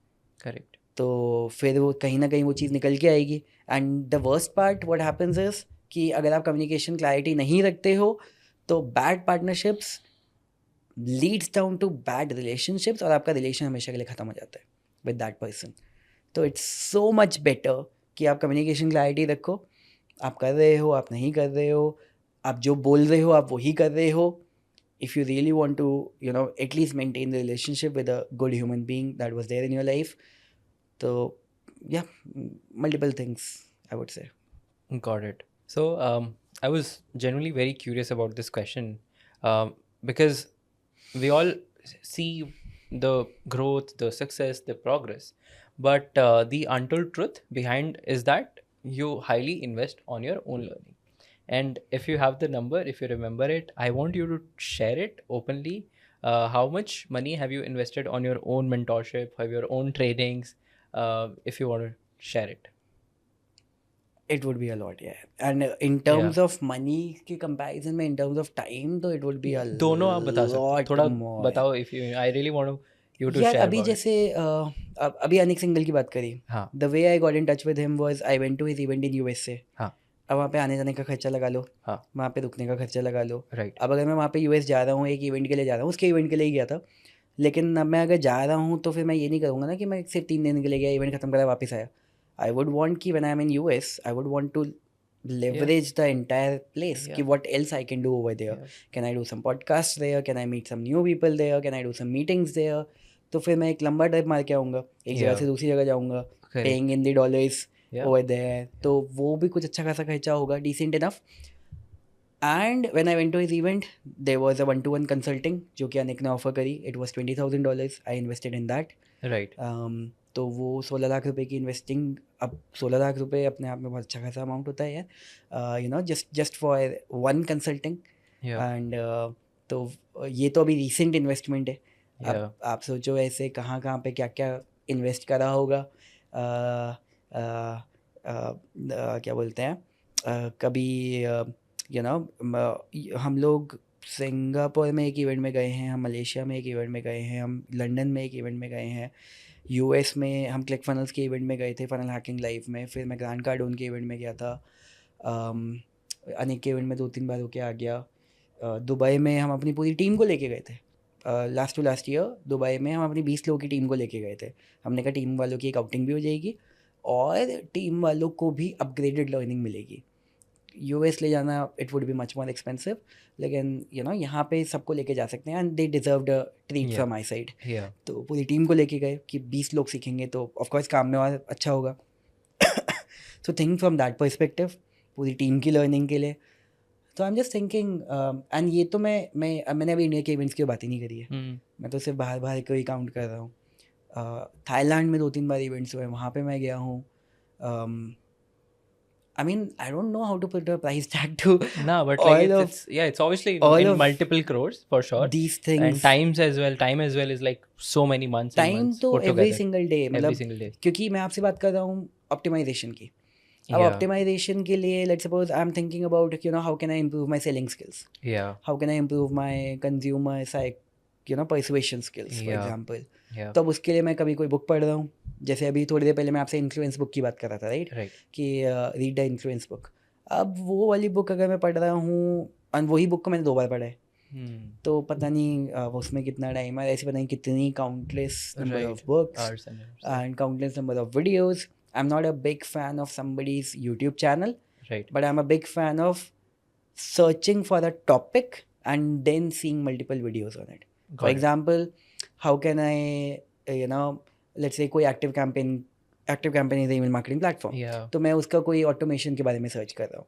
करेक्ट. तो फिर वो कहीं ना कहीं वो चीज़ निकल के आएगी. And the worst part what happens is कि अगर आप कम्युनिकेशन क्लैरिटी नहीं रखते हो तो bad partnerships leads down to bad relationships और आपका रिलेशन हमेशा के लिए ख़त्म हो जाता है विद दैट पर्सन. तो इट्स सो मच बेटर कि आप कम्युनिकेशन क्लैरिटी रखो. आप कर रहे हो, आप नहीं कर रहे हो, आप जो बोल रहे हो आप वही कर रहे हो. If you really want to, at least maintain the relationship with a good human being that was there in your life. So, yeah, multiple things, I would say. Got it. So I was genuinely very curious about this question, because we all see the growth, the success, the progress, but the untold truth behind is that you highly invest on your own learning. And if you have the number, if you remember it, I want you to share it openly. How much money have you invested on your own mentorship, have your own trainings? If you want to share it. It would be a lot, yeah. And in terms of money के comparison में, in terms of time, तो it would be a दोनों आप बता सकते हो, lot थोड़ा more. बताओ. If you, I really want you to यार share अभी about it. जैसे अभी अनिक सिंगल की बात करी. हाँ. The way I got in touch with him was I went to his event in USA. हाँ. अब वहाँ पे आने जाने का खर्चा लगा लो. हाँ. वहाँ पे रुकने का खर्चा लगा लो. Right. अब अगर मैं वहाँ पे यूएस जा रहा हूँ, एक इवेंट के लिए जा रहा हूँ, उसके इवेंट के लिए ही गया था, लेकिन अब मैं अगर जा रहा हूँ तो फिर मैं ये नहीं करूँगा ना कि मैं सिर्फ 3 दिन के लिए गया, इवेंट खत्म करा वापस आया. आई वुड वांट कि when I am in US I would want to leverage the entire place. Yeah. Ki what else I can do over there? Yeah. Can I do some podcasts there? Can I meet some new people there? Can I do some meetings there? तो फिर मैं एक लंबा trip मार के आऊँगा, एक जगह से दूसरी जगह जाऊँगा, paying in the dollars over there. तो वो भी कुछ अच्छा खासा खर्चा होगा, decent enough. And when I went to his event, there was a 1-to-1 consulting जो कि अनिक ने ऑफर करी. It was $20,000. I invested in that. Right. तो वो 16 लाख रुपए की इन्वेस्टिंग. अब 16 लाख रुपए अपने आप में बहुत अच्छा खासा अमाउंट होता है यार, just for one consulting. And तो ये तो अभी रिसेंट इन्वेस्टमेंट है. अब आप सोचो ऐसे कहाँ कहाँ पे क्या क्या इन्वेस्ट करा होगा. क्या बोलते हैं, कभी हम लोग सिंगापुर में एक इवेंट में गए हैं, हम मलेशिया में एक इवेंट में गए हैं, हम लंदन में एक इवेंट में गए हैं, यूएस में हम क्लिक फनल्स के इवेंट में गए थे, फनल हैकिंग लाइव में. फिर मैं ग्रैंड कार्डोन के इवेंट में गया था. अनेक के इवेंट में 2-3 बार होके आ गया. दुबई में हम अपनी पूरी टीम को लेके गए थे. Last to last year Dubai में हम अपनी 20 लोगों की टीम को लेके गए थे. हमने कहा टीम वालों की एक आउटिंग भी हो जाएगी और टीम वालों को भी अपग्रेडेड लर्निंग मिलेगी. यूएस ले जाना it would be much more expensive, लेकिन यहाँ पे सबको लेके जा सकते हैं and they deserved a treat from my side. तो पूरी टीम को लेके गए कि 20 लोग सीखेंगे तो ऑफकोर्स काम में और अच्छा होगा. So think from that perspective, पूरी टीम की लर्निंग के लिए. तो I am just thinking, and ये तो मैंने अभी इंडिया के इवेंट्स की बात ही नहीं करी है. मैं तो सिर्फ बाहर को ही काउंट कर रहा हूँ. थाईलैंड में 2-3 बार इवेंट्स हुए, वहाँ पे मैं गया हूँ. I mean, I don't know how to put a price tag to. No, but like it's obviously in multiple crores for sure. These things and time as well is like so many months. Time तो every single day. Every single day. क्योंकि मैं आपसे बात कर रहा हूँ optimisation की. अब ऑप्टिमाइजेशन के लिए let's suppose I'm thinking about how can I improve my selling skills. Yeah. How can I improve my consumer persuasion skills, for example. Yeah. तो अब उसके लिए मैं कभी कोई बुक पढ़ रहा हूँ. जैसे अभी थोड़ी देर पहले मैं आपसे इन्फ्लुएंस बुक की बात कर रहा था, राइट? कि रीड द इन्फ्लुएंस बुक. अब वो वाली बुक अगर मैं पढ़ रहा हूँ और वही बुक को मैंने 2 बार पढ़ा है, तो पता नहीं उसमें कितना टाइम है. ऐसे पता नहीं कितनी countless number of books and countless number of videos. I am not a big fan of somebody's YouTube channel, but I am a big fan of searching for a topic and then seeing multiple videos on it. For example, how can I let's say कोई active campaign is email marketing platform. तो मैं उसका कोई automation के बारे में search कर रहा हूँ.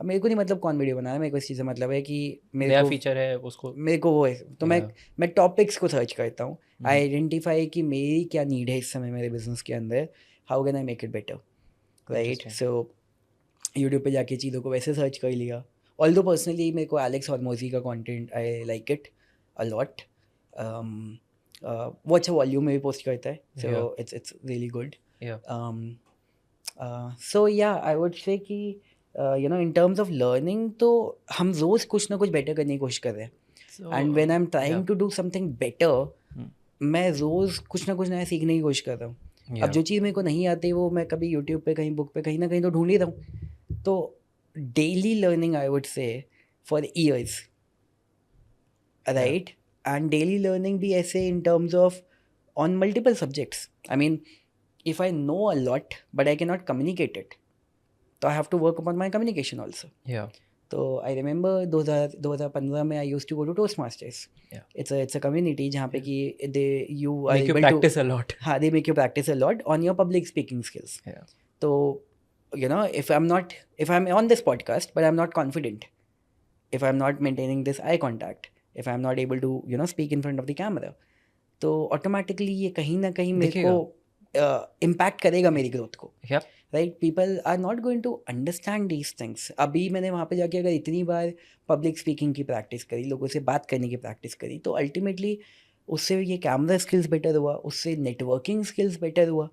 अब मेरे को नहीं मतलब कौन वीडियो बना रहा है, मेरे को इस चीज़ से मतलब है कि मेरे को फीचर है उसको, मेरे को वो है. तो मैं टॉपिक्स को सर्च करता हूँ. आई आइडेंटिफाई कि मेरी क्या नीड है इस समय मेरे बिजनेस के अंदर, how can I make it better, right? So YouTube पे जाके चीज़ों को वैसे सर्च कर लिया. ऑल्दो पर्सनली मेरे को एलेक्स हॉर्मोजी का content I like it a lot. वो अच्छा वॉल्यूम में भी पोस्ट करता है, सो इट्स रियली गुड. सो या आई वुड से कि इन टर्म्स ऑफ लर्निंग तो हम रोज़ कुछ ना कुछ बेटर करने की कोशिश कर रहे हैं. And when I am trying to do something better, मैं रोज़ कुछ ना कुछ नया सीखने की कोशिश कर रहा हूँ. अब Yeah. जो चीज़ मेरे को नहीं आती वो मैं कभी यूट्यूब पे कहीं बुक पे कहीं ना कहीं तो ढूंढ ही रहा हूँ. तो डेली लर्निंग आई वुड से for years, right. And daily learning भी ऐसे इन terms of on multiple subjects. I mean if I know a lot but I cannot communicate it, so I have to work upon my communication also. Yeah. तो I remember 2015 में I used to go to Toastmasters. Yeah. It's a community जहाँ पे कि you are Make you able practice to, a lot. हाँ, they make you practice a lot on your public speaking skills. Yeah. तो if I'm on this podcast but I'm not confident, if I'm not maintaining this eye contact, if I'm not able to speak in front of the camera, तो automatically ये कहीं ना कहीं मेरे को impact करेगा मेरी ग्रोथ को. Yep. Right. People are not going to understand these things. अभी मैंने वहाँ पे जाके अगर इतनी बार पब्लिक स्पीकिंग की प्रैक्टिस करी, लोगों से बात करने की प्रैक्टिस करी, तो अल्टीमेटली उससे ये कैमरा स्किल्स बेटर हुआ, उससे नेटवर्किंग स्किल्स बेटर हुआ.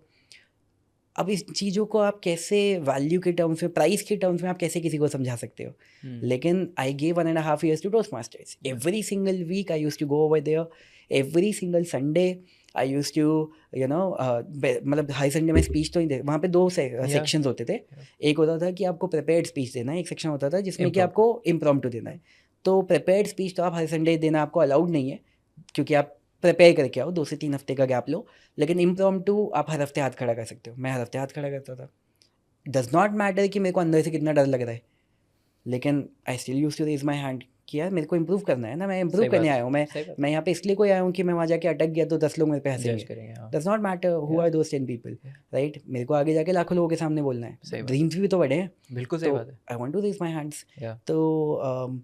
अब इस चीज़ों को आप कैसे वैल्यू के टर्म्स में, प्राइस के टर्म्स में आप कैसे किसी को समझा सकते हो. लेकिन I gave 1.5 years to Toastmasters. Every single week I used to go over there. Every single Sunday I used to मतलब हर संडे में स्पीच तो नहीं दे. वहाँ पे 2 सेक्शंस होते थे. एक होता था कि आपको प्रिपेयर्ड स्पीच देना है, एक सेक्शन होता था जिसमें कि आपको इम्प्रॉम्प्टू देना है. तो प्रिपेयर्ड स्पीच तो आप हर संडे देना आपको अलाउड नहीं है, क्योंकि आप प्रिपेयर करके आओ, 2 से 3 हफ्ते का गैप लो. लेकिन इम्प्रॉम्प्टू आप हर हफ्ते हाथ खड़ा कर सकते हो. मैं हर हफ्ते हाथ खड़ा करता था. डज नॉट मैटर कि मेरे को अंदर से कितना डर लग रहा है, लेकिन I still used to raise my hand कि यार मेरे को इम्प्रूव करना है ना, मैं इम्प्रूव करने आया हूँ. मैं यहाँ पे इसलिए कोई आया हूँ कि मैं वहाँ जाके अटक गया तो 10 लोग मेरे पे हंसेंगे. Does not matter who are those 10 people, right. मेरे को आगे जाके लाखों लोगों के सामने बोलना है. ड्रीम्स भी तो बड़े हैं. बिल्कुल सही बात है. I want to raise my hands. तो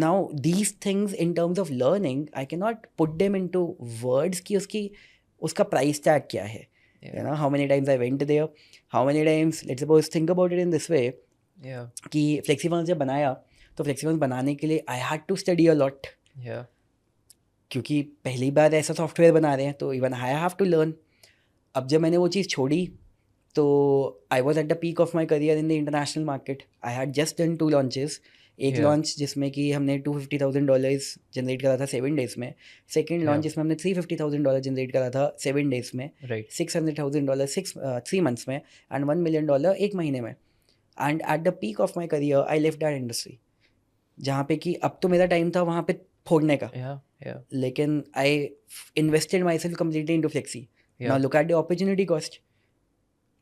now these things in terms of learning I cannot put them into words कि उसका price tag क्या है. How many times I went there, how many times, let's suppose think about it in this way, कि Flexifans जब बनाया तो Flexifans बनाने के लिए I had to study a lot. क्योंकि पहली बार ऐसा सॉफ्टवेयर बना रहे हैं तो even I have to learn. अब जब मैंने वो चीज़ छोड़ी तो I was at the peak of my career in the international market. I had just done 2 launches. एक लॉन्च जिसमें कि हमने $250,000 जनरेट करा था 7 days में. सेकेंड लॉन्च जिसमें हमने $350,000 जनरेट करा था 7 days में. $600,000 3 months में. एंड $1 million 1 महीने में. And at the peak of my career I left that industry, जहाँ पे कि अब तो मेरा टाइम था वहाँ पे फोड़ने का. लेकिन I invested my self completely into flexi. Now look at the opportunity cost.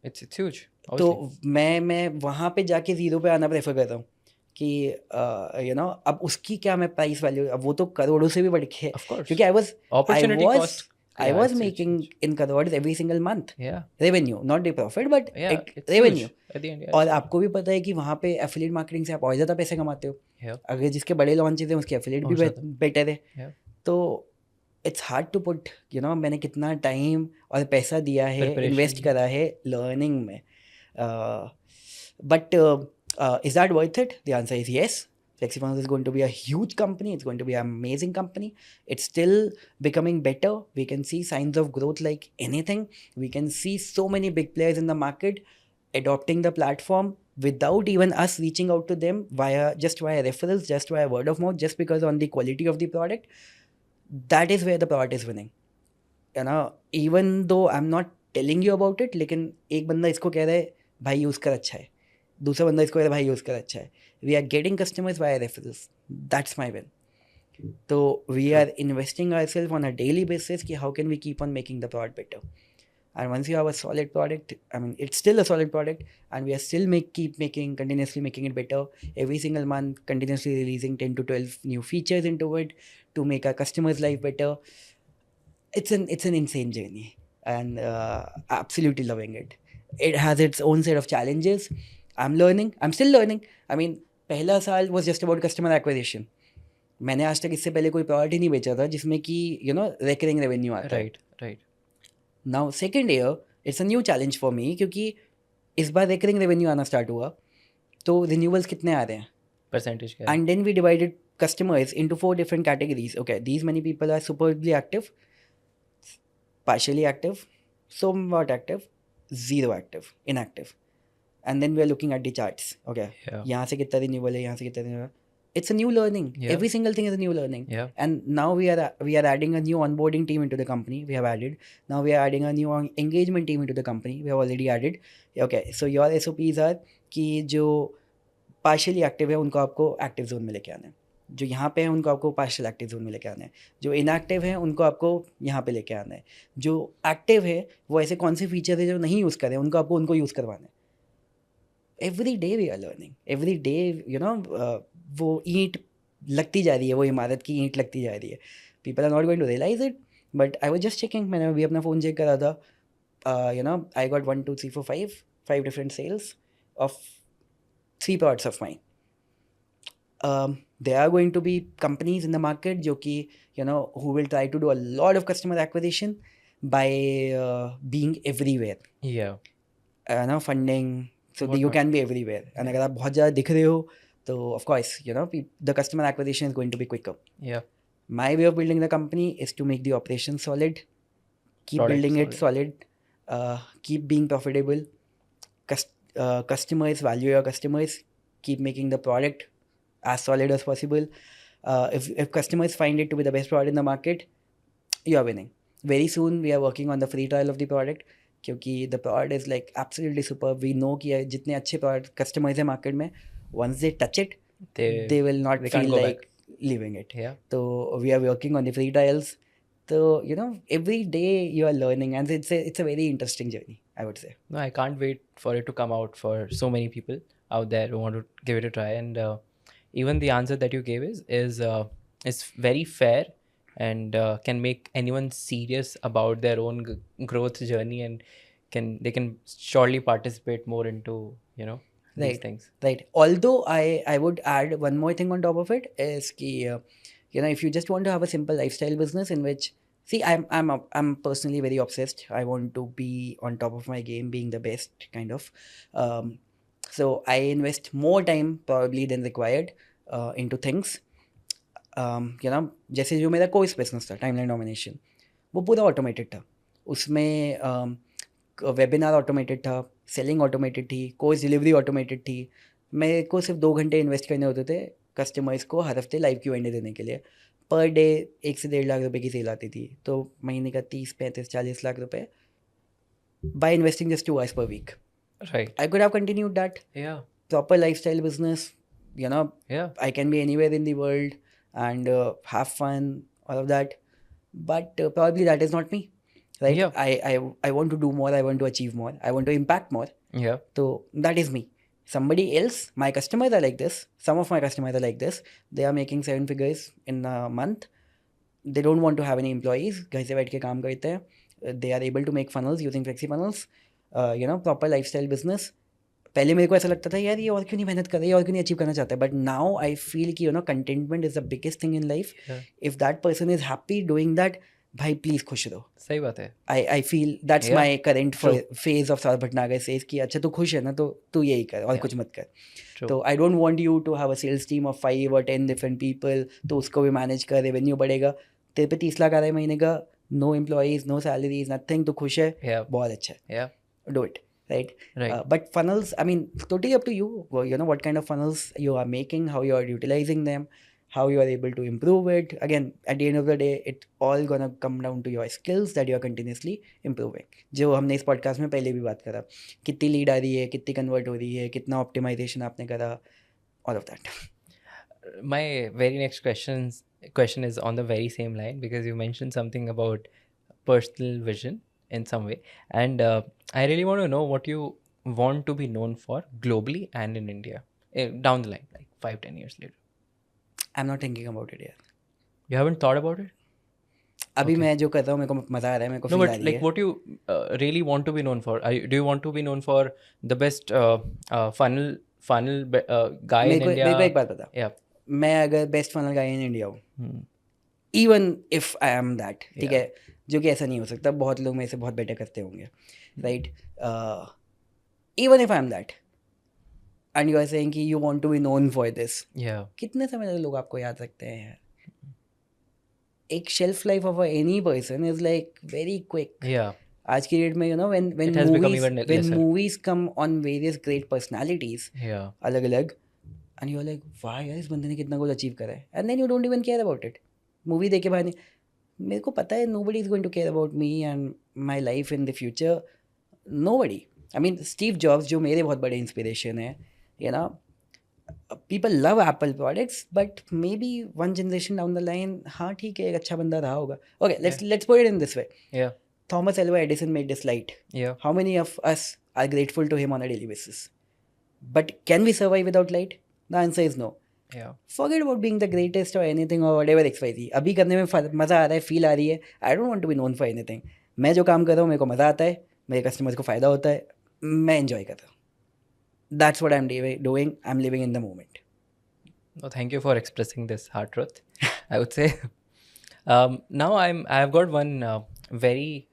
It's huge. तो मैं वहाँ पे जाके जीरो पे आना प्रेफर करता हूँ कि अब उसकी क्या मैं प्राइस वैल्यू, अब वो तो करोड़ों से भी बढ़ के है, क्योंकि I was making in crores every single month. Revenue, not the profit, but revenue. और आपको भी पता है कि वहाँ पे एफिलिएट मार्केटिंग से आप और ज़्यादा पैसे कमाते हो. अगर जिसके बड़े लॉन्चेस हैं उसके एफिलिएट भी बेटर है. तो इट्स हार्ड टू पुट मैंने कितना टाइम और पैसा दिया है, इन्वेस्ट करा है लर्निंग में. But is that worth it? The answer is yes. Flexifans is going to be a huge company. It's going to be an amazing company. It's still becoming better. We can see signs of growth like anything. We can see so many big players in the market adopting the platform without even us reaching out to them via referrals, just via word of mouth, just because on the quality of the product. That is where the product is winning. Even though I'm not telling you about it, लेकिन एक बंदा इसको कह रहा है भाई use कर अच्छा है, दूसरा बंदा इसको भाई यूज़ कर अच्छा है. We are getting customers by referrals. That's my win. तो we are investing ourselves on a daily basis कि how can we keep on making the product better. And once you have a solid product, I mean it's still a solid product and we are still continuously making it better. Every single month continuously releasing 10 to 12 new features into it to make our customers' life better. It's an insane journey and absolutely loving it. It has its own set of challenges. I'm still learning. I mean, पहला साल was just about customer acquisition. मैंने आज तक इससे पहले कोई product ही नहीं बेचा था जिसमें कि recurring revenue आता है. Right. Now second year it's a new challenge for me क्योंकि इस बार recurring revenue आना स्टार्ट हुआ तो renewals कितने आ रहे हैं, percentage क्या है? And then we divided customers into 4 different categories. Okay, these many people are superbly active, partially active, somewhat active, zero active, inactive. And then we are looking at the charts. Okay, यहाँ से कितना renewal है, यहाँ से कितना renewal है. it's a new learning. Yeah. Every single thing is a new learning. Yeah. And now we are adding a new onboarding team into the company. We have added. Now we are adding a new engagement team into the company. We have already added. Okay, so your SOPs are कि जो partially active है उनको आपको active zone में लेके आना है, जो यहाँ पे है उनको आपको partial active zone में लेके आना है, जो inactive है उनको आपको यहाँ पे लेके आना है, जो active है वो ऐसे कौन से फीचर है जो नहीं यूज़ कर रहे हैं उनको आपको उनको यूज़ करवाना है. Every day we are learning, every day you know वो ईंट लगती जा रही है, वो इमारत की ईंट लगती जा रही है. People are not going to realise it, but I was just checking. मैंने अभी अपना फ़ोन चेक करा था. You know I got 1 2 3 4 5 different sales of 3 products of mine. There are going to be companies in the market जो कि you know who will try to do a lot of customer acquisition by being everywhere. Yeah. No funding, so What you not? can be everywhere. And अगर आप बहुत ज़्यादा दिख रहे हो तो of course you know the customer acquisition is going to be quicker. Yeah. My way of building the company is to make the operation solid, keep Product building it solid, keep being profitable. Customers value your customers, keep making the product as solid as possible. If customers find it to be the best product in the market, you are winning. Very soon we are working on the free trial of the product क्योंकि the product is like absolutely superb. We know कि जितने अच्छे product customers हैं market में, once they touch it, they will not they can't feel go like leaving it. Yeah. So we are working on the free trials. So you know every day you are learning, and it's a very interesting journey, I would say. No, I can't wait for it to come out for so many people out there who want to give it a try. And even the answer that you gave is very fair and can make anyone serious about their own growth journey, and they can surely participate more into these Right. things. Right. Although I would add one more thing on top of it is कि you know if you just want to have a simple lifestyle business in which see I'm personally very obsessed. I want to be on top of my game, being the best kind of. So I invest more time probably than required into things. You know जैसे जो मेरा course business था timeline domination, वो पूरा automated था. उसमें webinar automated था, selling automated थी, कोर्स डिलीवरी ऑटोमेटेड थी. मेरे को सिर्फ 2 घंटे इन्वेस्ट करने होते थे कस्टमर्स को हर हफ्ते लाइव Q&A देने के लिए. पर डे 1 से 1.5 लाख रुपए की सेल आती थी, तो महीने का 30 35 40 लाख रुपए by investing just 2 hours per week. Right. I could have continued that. Yeah. Proper lifestyle business, you know, Yeah. I can be anywhere in the world and have fun, all of that. But probably that is not me, right? Yeah. I want to do more. I want to achieve more. I want to impact more. Yeah. So that is me. Somebody else, my customers are like this. Some of my customers are like this. They are making 7 figures in a month. They don't want to have any employees. घर से बैठ के काम करते हैं. They are able to make funnels using flexi funnels. You know, proper lifestyle business. पहले मेरे को ऐसा लगता था यार ये और क्यों नहीं मेहनत कर रहा है, और क्यों नहीं अचीव करना चाहता है. बट नाउ आई फील कि you know contentment is the biggest thing in life. If that person is happy doing that, भाई प्लीज खुश रहो. सही बात है. I feel that's my current phase of Saurabh Bhatnagar says कि अच्छा तू खुश है ना तो तू यही कर और कुछ मत कर. तो I don't want you to have a sales team of 5 or 10 different people. तो उसको भी मैनेज कर, रेवेन्यू बढ़ेगा, तेरे पे 30 लाख आ रहा है महीने का, no employees, no salaries, nothing, तो खुश है, बहुत अच्छा है, do it. Right. But funnels, I mean, totally up to you. You know what kind of funnels you are making, how you are utilizing them, how you are able to improve it. Again, at the end of the day, it's all gonna come down to your skills that you are continuously improving. जो हमने इस podcast में पहले भी बात करा, कितनी lead आ रही है, कितनी कन्वर्ट हो रही है, कितना ऑप्टिमाइजेशन आपने करा, all of that. My very next question is on the very same line, because you mentioned something about personal vision in some way, and I really want to know what you want to be known for globally and in India down the line, like 5-10 years later. I'm not thinking about it yet. You haven't thought about it? अभी मैं जो कर रहा हूँ मेरे को मजा आ रहा है, मेरे को feel आ रही है. Like what you really want to be known for? Do you want to be known for the best funnel guy in India? मेरे को एक बात बता. Yeah. मैं अगर best funnel guy in India हूँ, even if I am that, ठीक है, जो कि ऐसा नहीं हो सकता, बहुत लोग मेरे से बहुत बेटर करते होंगे, right. Even if I am that and you are saying कि you want to be known for this, कितने समय तक लोग आपको याद रखते हैं यार? एक shelf life of any person is like very quick. आज की डेट में you know when movies come on various great personalities अलग अलग, एंड यू आर लाइक वाह यार इस बंदे ने कितना कुछ अचीव करा है, and then you don't even care about it. Movie देखे बहाने मेरे को पता है nobody is going to care about me and my life in the future. Nobody. I mean Steve Jobs जो मेरे बहुत बड़े इंस्पिरेशन है, you know, people love Apple products but maybe one generation down the line हाँ ठीक है एक अच्छा बंदा रहा होगा. Okay, let's put it in this way. Yeah. Thomas Alva Edison made this light. Yeah. How many of us are grateful to him on a daily basis? But can we survive without light? The answer is no. Yeah. Forget about being the greatest or anything or whatever XYZ. अभी करने में मज़ा आ रहा है, feel आ रही है. I don't want to be known for anything. मैं जो काम कर रहा हूँ मेरे को मज़ा आता है, मेरे कस्टमर्स को फ़ायदा होता है, मैं एंजॉय कर रहा हूँ. That's what I'm doing. I'm living in the moment. No, thank you for expressing this hard truth. I would say. Now I've got one very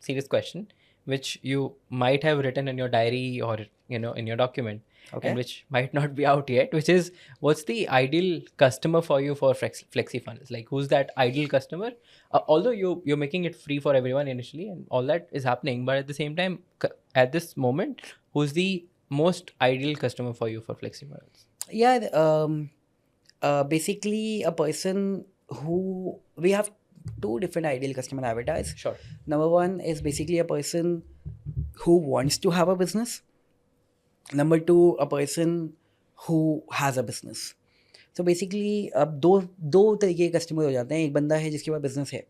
serious question, which you might have written in your diary or in your document, Okay. and which might not be out yet. Which is, what's the ideal customer for you for FlexiFunnels? Like, who's that ideal customer? Although you're making it free for everyone initially, and all that is happening, but at the same time, at this moment, who's the most ideal customer for you for FlexiFunnels? Yeah, basically a person who we have two different ideal customer avatars. Sure. Number one is basically a person who wants to have a business. Number two, a person who has a business. So basically अब दो तरीके के customer हो जाते हैं. एक बंदा है जिसके पास बिजनेस है,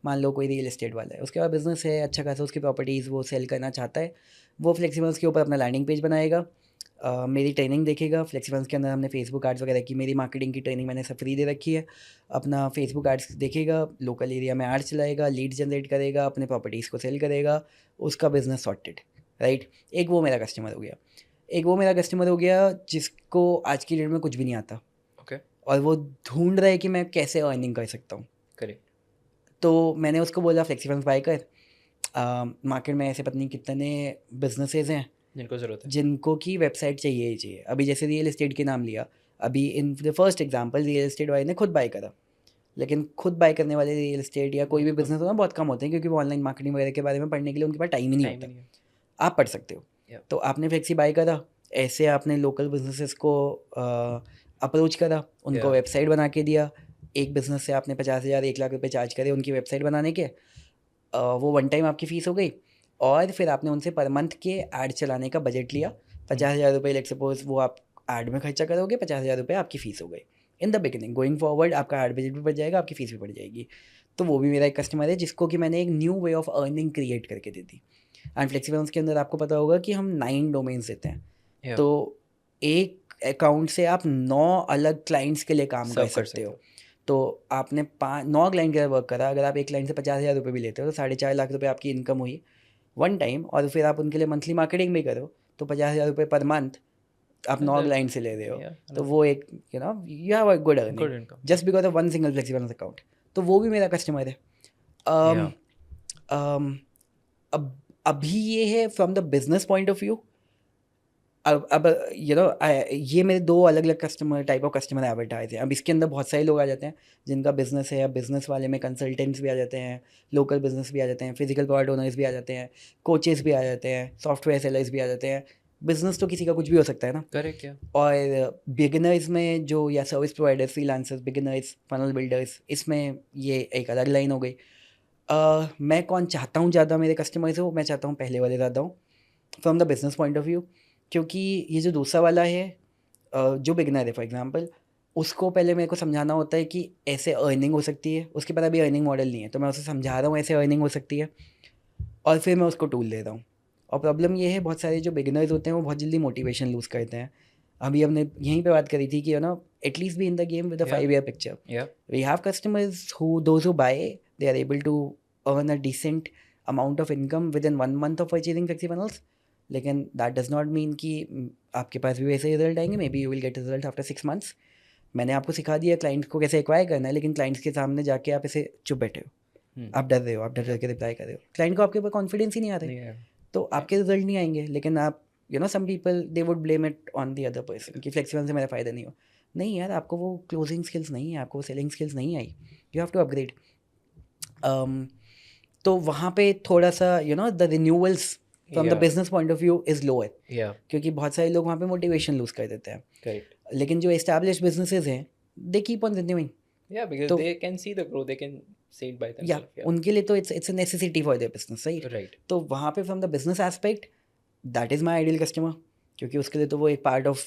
मान लो कोई रियल एस्टेट वाला है, उसके पास बिजनेस है अच्छा खासा, उसकी प्रॉपर्टीज़ वो सेल करना चाहता है. वो फ्लेक्सिबल्स के ऊपर अपना लैंडिंग पेज बनाएगा, मेरी ट्रेनिंग देखेगा. फ्लेक्सिबल्स के अंदर हमने फेसबुक एड्स वगैरह की, मेरी मार्केटिंग की ट्रेनिंग मैंने सब फ्री दे रखी है. अपना फेसबुक एड्स देखेगा, लोकल एरिया में एड्स चलाएगा, लीड जनरेट करेगा, अपने प्रॉपर्टीज़ को सेल करेगा, उसका बिजनेस सॉर्टेड. राइट. एक वो मेरा कस्टमर हो गया. एक वो मेरा कस्टमर हो गया जिसको आज की डेट में कुछ भी नहीं आता. Okay. और वो ढूंढ रहा है कि मैं कैसे अर्निंग कर सकता हूँ. Correct. तो मैंने उसको बोला फ्लेक्सिबल्स बाय कर. मार्केट में ऐसे पत्नी कितने बिजनेसेस हैं जिनको ज़रूरत है, जिनको की वेबसाइट चाहिए ही चाहिए. अभी जैसे रियल एस्टेट के नाम लिया, अभी in the first example real estate वाले ने खुद बाय करा, लेकिन खुद बाय करने वाले रियल एस्टेट या कोई भी बिजनेस होना बहुत कम होते हैं, क्योंकि वो ऑनलाइन मार्केटिंग वगैरह के बारे में पढ़ने के लिए उनके पास टाइम ही नहीं होता. आप पढ़ सकते हो. तो आपने फ्लेक्सी बाय करा, ऐसे आपने लोकल बिजनेसेस को अप्रोच करा, उनको वेबसाइट बना के दिया. एक बिज़नेस से आपने 50,000 1 लाख रुपए चार्ज करे उनकी वेबसाइट बनाने के. वो वन टाइम आपकी फ़ीस हो गई. और फिर आपने उनसे पर मंथ के ऐड चलाने का बजट लिया. 50,000 रुपये लेट सपोज वो आप ऐड में खर्चा करोगे, 50,000 रुपये आपकी फ़ीस हो गई. In the beginning going forward आपका ऐड बजट भी बढ़ जाएगा, आपकी फ़ीस भी बढ़ जाएगी. तो वो भी मेरा एक कस्टमर है जिसको कि मैंने एक new way of earning create करके दे दी. एंड फ्लेक्सिबल्स के अंदर आपको पता होगा कि हम 9 डोमेन्स देते हैं. तो एक अकाउंट से आप 9 अलग क्लाइंट्स के लिए काम कर सकते हो. तो आपने 9 क्लाइंट के साथ वर्क करा. अगर आप एक क्लाइंट से 50,000 रुपये भी लेते हो तो 4.5 लाख रुपये आपकी इनकम हुई वन टाइम. और फिर आप उनके लिए मंथली मार्केटिंग भी करो तो 50,000 रुपये पर मंथ आप 9 क्लाइंट से ले रहे हो. तो वो एक you have a good earning just because of one single flexibles account. तो वो भी मेरा कस्टमर है. अब अभी ये है from the business point of view. अब ये मेरे 2 अलग अलग customer type of customer advertise हैं. अब इसके अंदर बहुत सारे लोग आ जाते हैं जिनका बिजनेस है. अब बिजनेस वाले में कंसल्टेंट्स भी आ जाते हैं, लोकल बिजनेस भी आ जाते हैं, फिजिकल प्रोडक्ट ओनर्स भी आ जाते हैं, कोचेस भी आ जाते हैं, सॉफ्टवेयर सेलर्स भी आ जाते हैं. बिजनेस तो किसी का कुछ भी हो सकता है ना. करेक्ट. और बिगिनर्स में जो या service providers, freelancers, beginners, funnel builders, इसमें ये एक अलग लाइन हो गई. मैं कौन चाहता हूँ ज़्यादा मेरे कस्टमर से, वो मैं चाहता हूँ पहले वाले ज़्यादा हूँ from the business point of view. क्योंकि ये जो दूसरा वाला है जो बिगनर है फॉर एग्जांपल, उसको पहले मेरे को समझाना होता है कि ऐसे अर्निंग हो सकती है. उसके पास अभी अर्निंग मॉडल नहीं है, तो मैं उसे समझा रहा हूँ ऐसे अर्निंग हो सकती है, और फिर मैं उसको टूल दे रहा हूँ. और प्रॉब्लम ये है बहुत सारे जो बिगिनर्स होते हैं वो बहुत जल्दी मोटिवेशन लूज़ करते हैं. अभी हमने यहीं पे बात करी थी कि at least be in the game with a 5-year picture. We have customers who those who buy they are able to earn a decent amount of income within 1 month of purchasing flexibles. लेकिन that does not mean कि आपके पास भी वैसे result आएंगे. May be you will get result after 6 months. मैंने आपको सिखा दिया क्लाइंट को कैसे एक्वायर करना है, लेकिन क्लाइंट्स के सामने जाके आप ऐसे चुप बैठे हो, आप डर रहे हो, आप डर करके रिप्लाई कर रहे हो. क्लाइंट को आपके ऊपर कॉन्फिडेंस ही नहीं आ रहा है, तो आपके रिजल्ट नहीं आएंगे. लेकिन आप some people they would blame it on the other person कि फ्लेक्सिबल से मेरा फ़ायदा नहीं हो. नहीं यार, आपको वो क्लोजिंग स्किल्स नहीं है, आपको वो सेलिंग स्किल्स नहीं आई. You have to upgrade. तो वहाँ पे थोड़ा सा the renewals from the business point of view is lower. क्योंकि बहुत सारे लोग वहाँ पे मोटिवेशन लूज़ कर देते हैं. Correct. लेकिन जो established businesses हैं they keep on renewing. Yeah, because तो they can see the growth, they can see it by या themselves. Yeah. उनके लिए तो it's a necessity for their business, right? Right. तो वहाँ पे from the business aspect that is my ideal customer, क्योंकि उसके लिए तो वो एक पार्ट ऑफ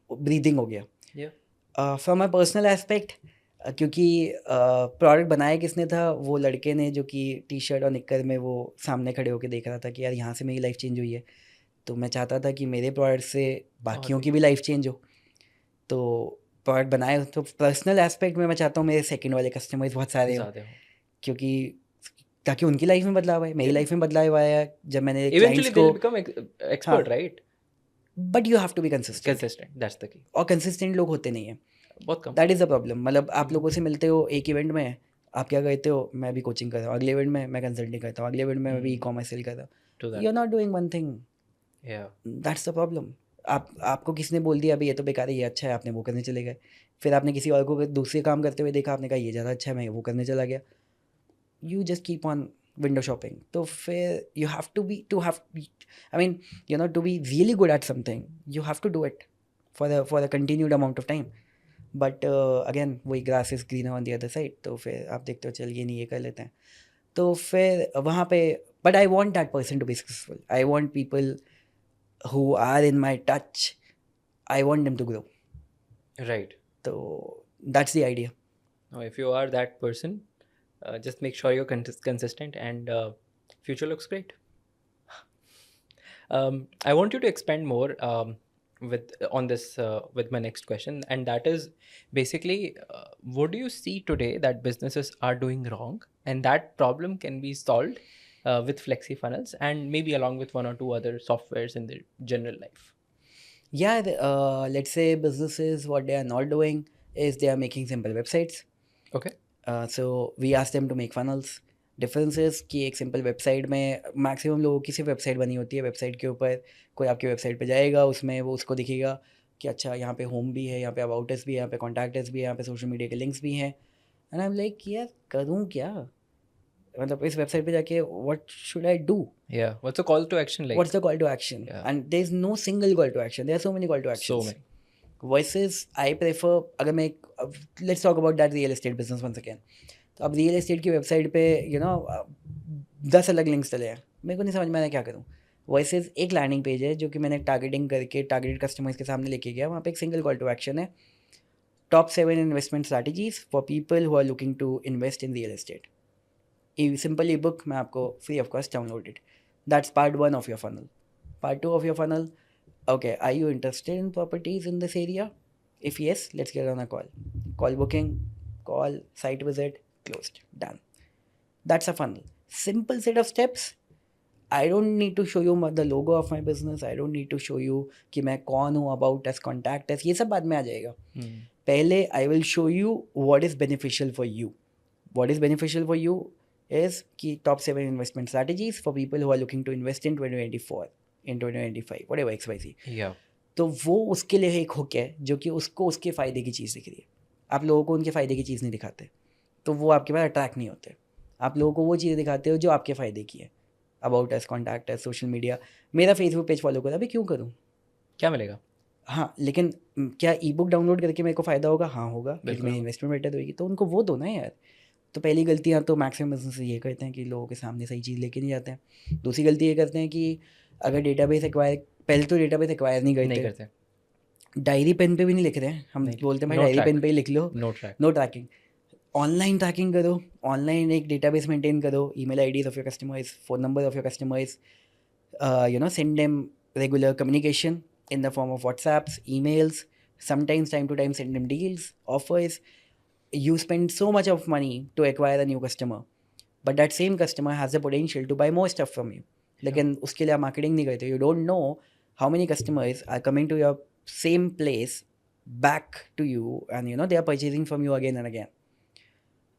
ब्रीदिंग हो गया. Yeah. From my personal aspect, क्योंकि प्रोडक्ट बनाया किसने था, वो लड़के ने जो कि टी शर्ट और निक्कर में वो सामने खड़े होकर देख रहा था कि यार यहाँ से मेरी लाइफ चेंज हुई है, तो मैं चाहता था कि मेरे प्रोडक्ट से बाकियों की भी लाइफ चेंज हो. तो प्रोडक्ट बनाए, तो पर्सनल एस्पेक्ट में मैं चाहता हूँ मेरे सेकंड वाले कस्टमर्स बहुत सारे हो, ज़्यादा हो. क्योंकि ताकि उनकी लाइफ में बदलाव आए, मेरी Yeah. लाइफ में बदलाव आया जब मैंने Eventually क्लाइंट्स they'll को. become expert, right? But you have to be consistent, Consistent. That's the key. और कंसिस्टेंट लोग होते नहीं हैं. बहुत कम. That is the problem. मतलब आप लोगों से मिलते हो एक इवेंट में, आप क्या करते हो, मैं भी कोचिंग कर रहा हूँ, अगले इवेंट में मैं कंसल्टिंग करता हूँ, अगले इवेंट में मैं भी ई कॉमर्स सेल कर रहा To हूँ. that. You are not doing one thing. Yeah. That's the problem. आपको किसने बोल दिया अभी ये तो बेकार है, ये अच्छा है, आपने वो करने चले गए. फिर आपने किसी और को दूसरे काम करते हुए देखा, आपने कहा ये ज़्यादा अच्छा है, मैं वो करने चला गया. You just keep on window shopping. तो फिर you have to have, I mean you know, to be really good at something you have to do it for a continued amount of time. But again वही grass is greener on the other side. तो फिर आप देखते हो चलिए नहीं ये कर लेते हैं, तो फिर वहाँ पे. But I want that person to be successful. I want people who are in my touch, I want them to grow. Right. So that's the idea. Now, if you are that person, just make sure you're consistent, and future looks great. I want you to expand more on this with my next question, and that is basically, what do you see today that businesses are doing wrong, and that problem can be solved with FlexiFunnels, and maybe along with one or two other softwares in their general life. Yeah, let's say businesses, what they are not doing is they are making simple websites. Okay. So we ask them to make funnels. Difference is कि एक simple website में maximum लोगों की सिर्फ website बनी होती है. Website के ऊपर कोई आपकी वेबसाइट पे जाएगा, उसमें वो उसको दिखेगा कि अच्छा यहाँ पे होम भी है, यहाँ पे अबाउट अस भी है, यहाँ पे कॉन्टैक्ट अस भी है, यहाँ पे सोशल मीडिया के लिंक्स भी हैं. एंड आई एम लाइक यार करूँ क्या, मतलब इस वेबसाइट पे जाके what should I do, Yeah. What's the call to action like? What's the call to action. Yeah. And there is no single call to action, there are so many call to So action. many. Versus I prefer, अगर मैं let's talk about that real estate business once again. तो अब real estate की website पे 10 अलग links चले हैं, मेरे को नहीं समझ में आया क्या करूँ. वर्सेस एक लैंडिंग पेज है जो कि मैंने टारगेटिंग करके टारगेटेड कस्टमर्स के सामने लेके गया, वहाँ पे एक सिंगल कॉल टू एक्शन है, top 7 investment strategies for people who are looking to invest in real estate. Simple e book मैं आपको free of cost downloaded. That's part 1 of your funnel. Part 2 of your funnel, okay, are you interested in properties in this area? If yes, let's get on a call. Call booking, call, site visit, closed, done. That's a funnel. Simple set of steps. I don't need to show you the logo of my business. I don't need to show you कि मैं कौन हूँ, about us, contact us. ये सब बाद में आ जाएगा. पहले I will show you what is beneficial for you. What is beneficial for you is कि top 7 investment strategies for people who are looking to invest in 2024. in 2025, whatever XYZ. Yeah. तो वो उसके लिए एक हुक है जो कि उसको उसके फ़ायदे की चीज़ दिख रही है. आप लोगों को उनके फ़ायदे की चीज़ नहीं दिखाते, तो वो आपके पास अट्रैक्ट नहीं होते. आप लोगों को वो चीज़ें दिखाते हो जो आपके फ़ायदे की है. About us, contact us, social media. मेरा फेसबुक पेज फॉलो करो, अभी क्यों करूँ? क्या मिलेगा? हाँ, लेकिन क्या ई बुक डाउनलोड करके मेरे को फ़ायदा होगा? हाँ होगा, बिल्कुल मेरी इन्वेस्टमेंट बेटर होगी. तो उनको वो दो ना यार. तो पहली गलतियाँ तो मैक्सिमम बिजनेस ये करते हैं कि लोगों के सामने सही चीज़ लेके नहीं जाते हैं. दूसरी गलती ये करते हैं कि अगर डेटाबेस एक्वायर, पहले तो डेटाबेस एक्वायर नहीं करते, डायरी पेन पे भी नहीं लिख रहे हैं. हम बोलते हैं भाई डायरी पेन पे ही लिख लो, नो ट्रैकिंग. ऑनलाइन ट्रैकिंग करो, ऑनलाइन एक डेटाबेस मेंटेन करो, email IDs of your customers, phone number of your customers, send them regular communication in the form of WhatsApps, emails, sometimes time to time send them deals, offers. You spend so much of money to acquire a new customer, but that same customer has the potential to buy more stuff from you. लेकिन उसके लिए आप marketing नहीं करते. You don't know how many customers are coming to your same place back to you and they are purchasing from you again and again.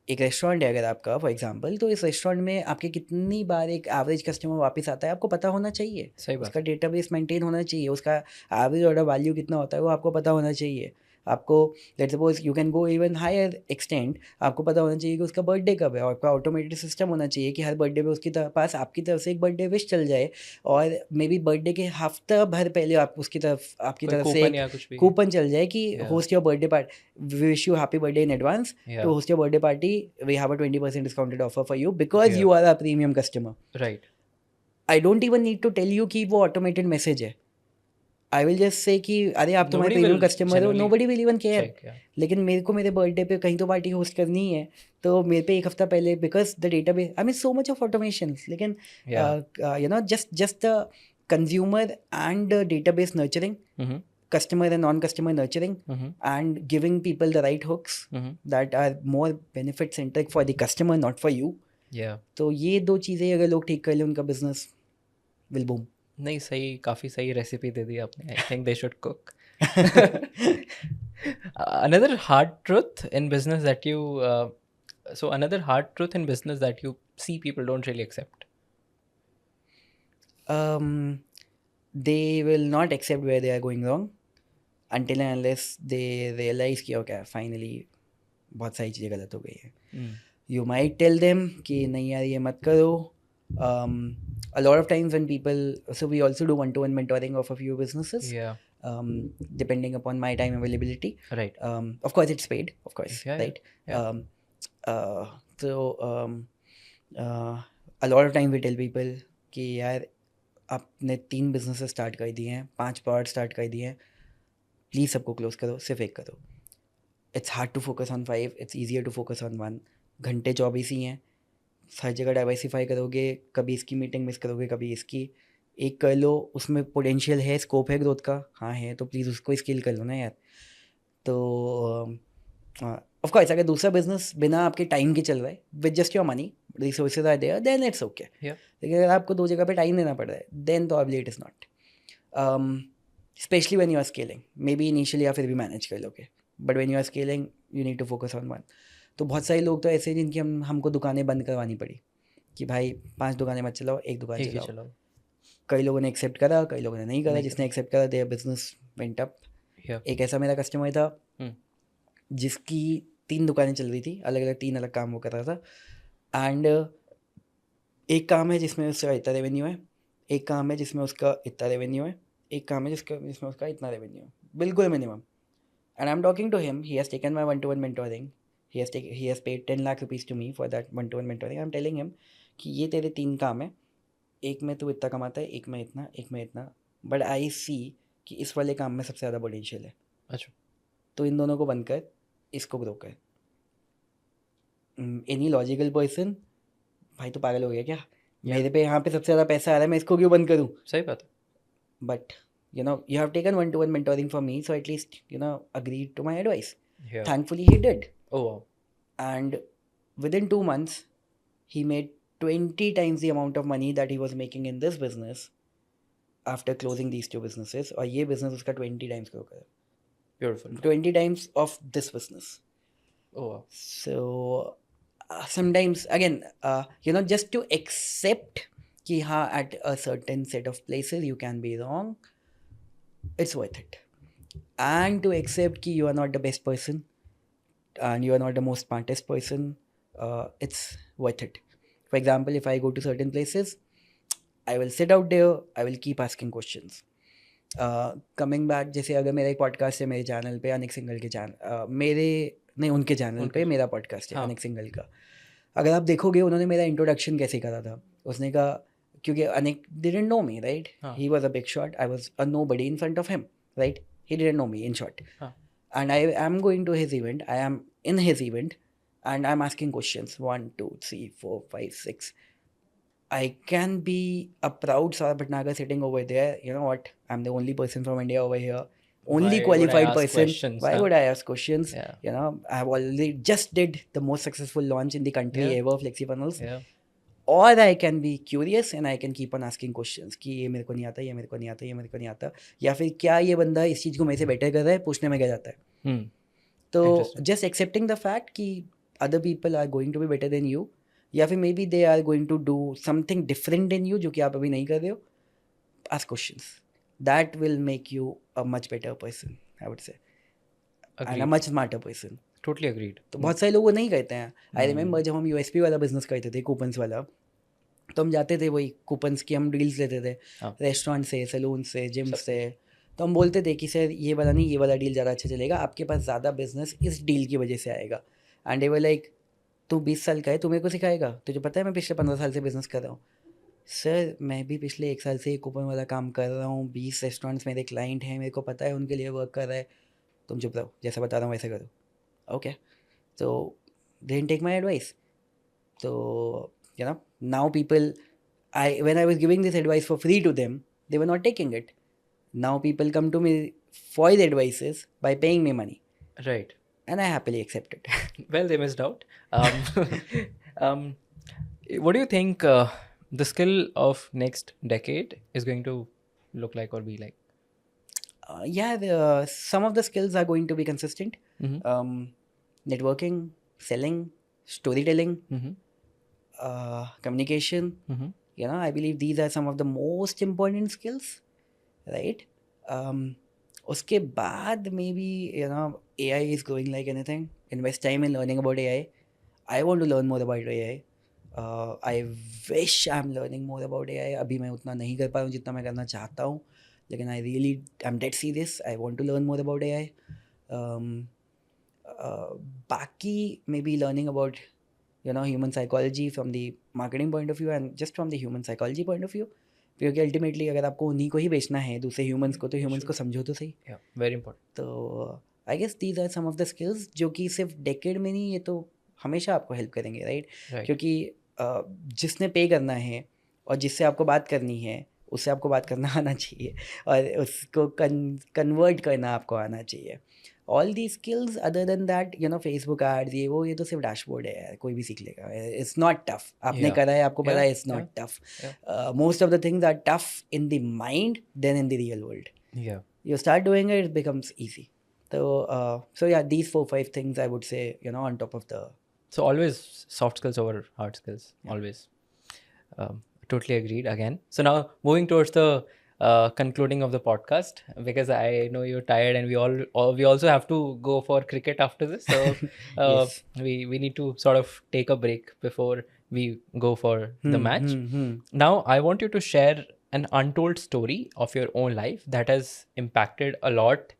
एक restaurant है अगर आपका फॉर एग्जांपल, तो इस रेस्टोरेंट में आपके कितनी बार एक एवरेज कस्टमर वापस आता है आपको पता होना चाहिए. सही बात. उसका डेटाबेस मेंटेन होना चाहिए, उसका एवरेज ऑर्डर वैल्यू कितना होता है वो आपको पता होना चाहिए. आपको let's suppose you can go even higher extend, आपको पता होना चाहिए कि उसका बर्थडे कब है, और आपका ऑटोमेटेड सिस्टम होना चाहिए कि हर बर्थडे पे उसके पास आपकी तरफ से एक बर्थडे विश चल जाए, और मे बी बर्थडे के हफ्ता भर पहले आप उसकी तरफ आपकी कोई तरफ से कूपन एक या कुछ भी. कूपन चल जाए कि Yeah. Host your birthday party, wish you happy birthday in advance, Yeah. to host your birthday party, we have a 20% discounted offer for you because Yeah. you are a premium customer. Right. I don't even need to tell you कि वो automated message है. I will just say कि अरे आप तुम्हारे Nobody premium will customer हो, genuinely nobody will even care. check. Yeah. लेकिन मेरे को मेरे बर्थडे पे कहीं तो पार्टी होस्ट करनी है, तो मेरे पे एक हफ्ता पहले, because the database, I mean so much of automation, लेकिन Yeah. You know just the consumer and database nurturing, Mm-hmm. customer and non-customer nurturing, Mm-hmm. and giving people the right hooks Mm-hmm. that are more benefit centric for the customer, not for you. Yeah. तो ये दो चीज़ें अगर लोग ठीक कर ले, उनका बिजनेस विल बूम. नहीं, सही, काफ़ी सही रेसिपी दे दी आपने. I think they should cook. Another hard truth in business that you another hard truth in business that you see people don't really accept. They will not accept where they are going wrong until and unless they realize कि okay, finally बहुत सारी चीज़ें गलत हो गई हैं. You might tell them कि नहीं यार ये मत करो. A lot of times when people, so we also do one-to-one mentoring of a few businesses. Yeah. Depending upon my time availability. Right. Of course it's paid, of course, Yeah, right? yeah. A lot of time we tell people कि यार आपने 3 businesses start कर दिए हैं, 5 product start कर दिए हैं, please सबको क्लोज करो, सिर्फ एक करो. It's hard to focus on 5, it's easier to focus on 1. घंटे 24 ही हैं, हर जगह डाइवर्सिफाई करोगे, कभी इसकी मीटिंग मिस करोगे, कभी इसकी. एक कर लो, उसमें पोटेंशियल है, स्कोप है ग्रोथ का, हाँ है, तो प्लीज़ उसको स्केल कर लो ना यार. तो ऑफ कोर्स अगर दूसरा बिजनेस बिना आपके टाइम के चल रहा है, with just your money, resources are there, then it's okay. लेकिन अगर आपको 2 जगह पे टाइम देना पड़ रहा है, then probably it is not. Especially when you are scaling, maybe initially आप फिर भी मैनेज कर लोगे, but when you are scaling you need to focus on 1. तो बहुत सारे लोग तो ऐसे हैं जिनकी हमको दुकानें बंद करवानी पड़ी कि भाई 5 दुकानें मत चलाओ, एक दुकान चलाओ. कई लोगों ने एक्सेप्ट करा, कई लोगों ने नहीं करा. जिसने एक्सेप्ट करा, देयर बिजनेस वेंट अप. एक ऐसा मेरा कस्टमर था जिसकी 3 दुकानें चल रही थी, अलग अलग 3 अलग काम वो कर रहा था. एंड एक काम है जिसमें उसका इतना रेवेन्यू है, एक काम है जिसमें उसका इतना रेवेन्यू है, एक काम है जिसमें उसका इतना रेवेन्यू है, बिल्कुल minimum. And I am talking to him, he has taken my 1-to-1 mentoring. He has paid 10 lakh rupees to me for that 1-to-1 mentoring. I'm telling him कि ये तेरे 3 काम है, एक में तू इतना कमाता है, एक में इतना, एक में इतना, बट आई सी कि इस वाले काम में सबसे ज़्यादा पोटेंशियल है. अच्छा. तो इन दोनों को बंद कर, इसको ग्रो कर. एनी लॉजिकल पर्सन, भाई तो पागल हो गया क्या? मेरे पे यहाँ पे सबसे ज़्यादा पैसा आ रहा है, मैं इसको क्यों बंद करूँ? सही बात है. But you know, you have taken 1-to-1 mentoring from me, so at least, you know, agreed to my advice. Yeah. Thankfully he did. Oh wow. And within 2 months he made 20 times the amount of money that he was making in this business after closing these 2 businesses. और ये business उसका 20 times grow करा. Beautiful. 20 times of this business. Oh wow. So sometimes again, you know, just to accept कि हाँ at a certain set of places you can be wrong, it's worth it. And to accept कि you are not the best person and you are not the most smartest person, it's worth it. For example, if I go to certain places, I will sit out there, I will keep asking questions. Coming back, जैसे अगर मेरा एक podcast है मेरे channel पे, Anik single के channel, मेरे नहीं उनके चैनल पे मेरा पॉडकास्ट है अनिक सिंगल का. अगर आप देखोगे उन्होंने मेरा इंट्रोडक्शन कैसे करा था, उसने कहा क्योंकि Anik didn't know me, right? He was a big shot, I was a nobody in front of him, right? He didn't know me, in short. And I am going to his event, I am in his event, and I'm asking questions 1, 2, 3, 4, 5, 6. I can be a proud Saurabh Bhatnagar sitting over there. You know what? I'm the only person from India over here. Only qualified person. Why would I ask questions? Yeah. You know, I have already just did the most successful launch in the country ever, FlexiFunnels. Yeah. Or I can be curious and I can keep on asking questions कि ये मेरे को नहीं आता, ये मेरे को नहीं आता, ये मेरे को नहीं आता, या फिर क्या ये बंदा इस चीज़ को मेरे से बेटर कर रहा है, पूछने में क्या जाता है. तो just accepting the fact कि other people are going to be better than you, या फिर maybe they are going to do something different than you जो कि आप अभी नहीं कर रहे हो, ask questions. That will make you a much better person, I would say. And a Agreed. Much smarter person. Totally agreed. तो बहुत सारे लोग वो नहीं करते हैं. आई Hmm. रिमेंबर जब हम यूएसपी वाला बिजनेस करते थे, कूपन्स वाला, तो हम जाते थे वही कूपन्स की हम डील्स लेते थे हाँ. रेस्टोरेंट से, सैलून से, जिम सब से. तो हम बोलते थे कि सर ये वाला नहीं, ये वाला डील ज़्यादा अच्छा चलेगा, आपके पास ज़्यादा बिजनेस इस डील की वजह से आएगा. एंड दे वर लाइक तू 20 साल का है, तू मेरे को सिखाएगा, तुझे पता है मैं पिछले 15 साल से बिजनेस कर रहा हूँ. सर मैं भी पिछले 1 साल से ये कूपन वाला काम कर रहा हूँ, 20 रेस्टोरेंट्स मेरे क्लाइंट हैं, मेरे को पता है उनके लिए वर्क कर रहा है, तुम चुप रहो, जैसा बता रहा हूँ वैसे करो. Okay, so they didn't take my advice. So you know, now people, when I was giving this advice for free to them, they were not taking it. Now people come to me for the advices by paying me money, Right. and I happily accept it. Well, they missed out. Um, what do you think the skill of next decade is going to look like or be like? Yeah, some of the skills are going to be consistent. Mm-hmm. Networking, selling, storytelling, Mm-hmm. communication. Mm-hmm. You know, I believe these are some of the most important skills, right? Uske baad maybe, you know, AI is growing like anything. Invest time in learning about AI. I want to learn more about AI. I wish I'm learning more about AI. अभी मैं उतना नहीं कर पा रहा हूँ जितना मैं करना चाहता हूँ, लेकिन I really, I'm dead serious. I want to learn more about AI. बाकी maybe learning about, you know, human psychology from the marketing point of view and just from the human psychology point of view, क्योंकि ultimately अगर आपको उन्हीं को ही बेचना है दूसरे humans को, तो ह्यूमंस को समझो तो सही. Yeah, very important. तो I guess these are some of the skills जो कि सिर्फ डेकेड में नहीं, ये तो हमेशा आपको हेल्प करेंगे, राइट? Right. क्योंकि जिसने पे करना है और जिससे आपको बात करनी है, उससे आपको बात करना आना चाहिए और उसको कन्वर्ट करना आपको आना चाहिए. All the skills other than that, you know, Facebook ads, ये तो सिर्फ डैशबोर्ड है यार, कोई भी सीख लेगा. It's not tough. आपने Yeah. करा है, आपको पता Yeah, है, it's not tough. yeah. Most of the things are tough in the mind than in the real world. Yeah. You start doing it, it becomes easy. So yeah, these 4-5 things I would say, you know, on top of the. So always soft skills over hard skills. Yeah. Always. Totally agreed again. So now moving towards the concluding of the podcast, because I know you're tired and we also have to go for cricket after this. So Yes. we need to sort of take a break before we go for the match. Now I want you to share an untold story of your own life that has impacted a lot,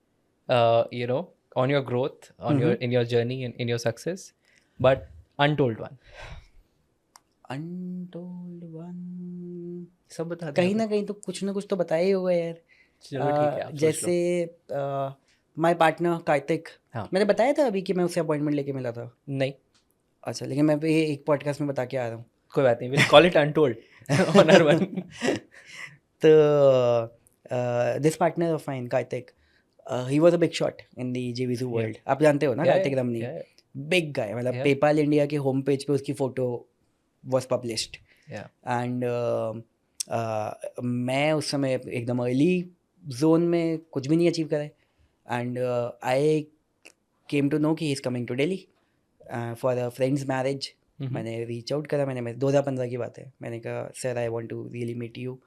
you know, on your growth, on your in your journey and in your success, but untold one. Untold one. सब बता दो. कहीं ना कहीं तो कुछ ना कुछ तो बताया ही होगा यार. चलो ठीक है, आप सोच लो. जैसे माय पार्टनर कार्तिक, हाँ. मैंने बताया था अभी कि मैं उससे अपॉइंटमेंट लेके मिला था. नहीं, अच्छा, लेकिन मैं भी एक पॉडकास्ट में बता के आ रहा हूँ. कोई बात नहीं. We'll call it untold on our one. तो this partner of mine Kartik, he was a big shot in the जेवीजू world. आप जानते हो ना कार्तिक रमनी, बिग गाय. मतलब पेपाल इंडिया के होम पेज पे उसकी फोटो वॉज पब्लिश्ड. एंड मैं उस समय एकदम अर्ली जोन में कुछ भी नहीं अचीव करा. And I came to know कि he is coming to Delhi for a friend's marriage. मैंने रीच आउट करा. मैंने 2015 की बात है. मैंने कहा sir I want to really meet you.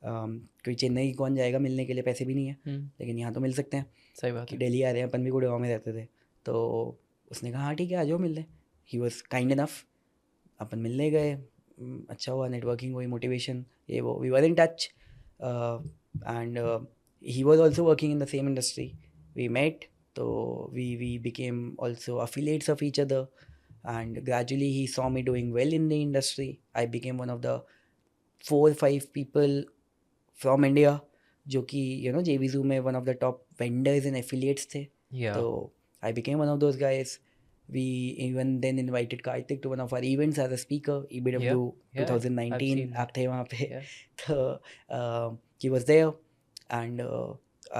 कोई चेन्नई कौन जाएगा मिलने के लिए, पैसे भी नहीं है, लेकिन यहाँ तो मिल सकते हैं. सही बात कि है. दिल्ली आ रहे हैं, अपन भी गुड़गांव में रहते थे. तो उसने कहा हाँ ठीक है आ जाओ मिलने. He was kind enough. अपन मिलने गए. अच्छा हुआ, नेटवर्किंग हुई, मोटिवेशन, ये वो. We were in touch and he was also working in the same industry. We met. तो we became also affiliates of each other. And gradually he saw me doing well in the industry. I became one of the 4-5 people from India जो कि, you know, JVZoo में one of the top vendors and affiliates थे. Yeah. So I became one of those guys. We even then invited Karthik to one of our events as a speaker. EBW 2019 आप थे वहाँ पे. So he was there and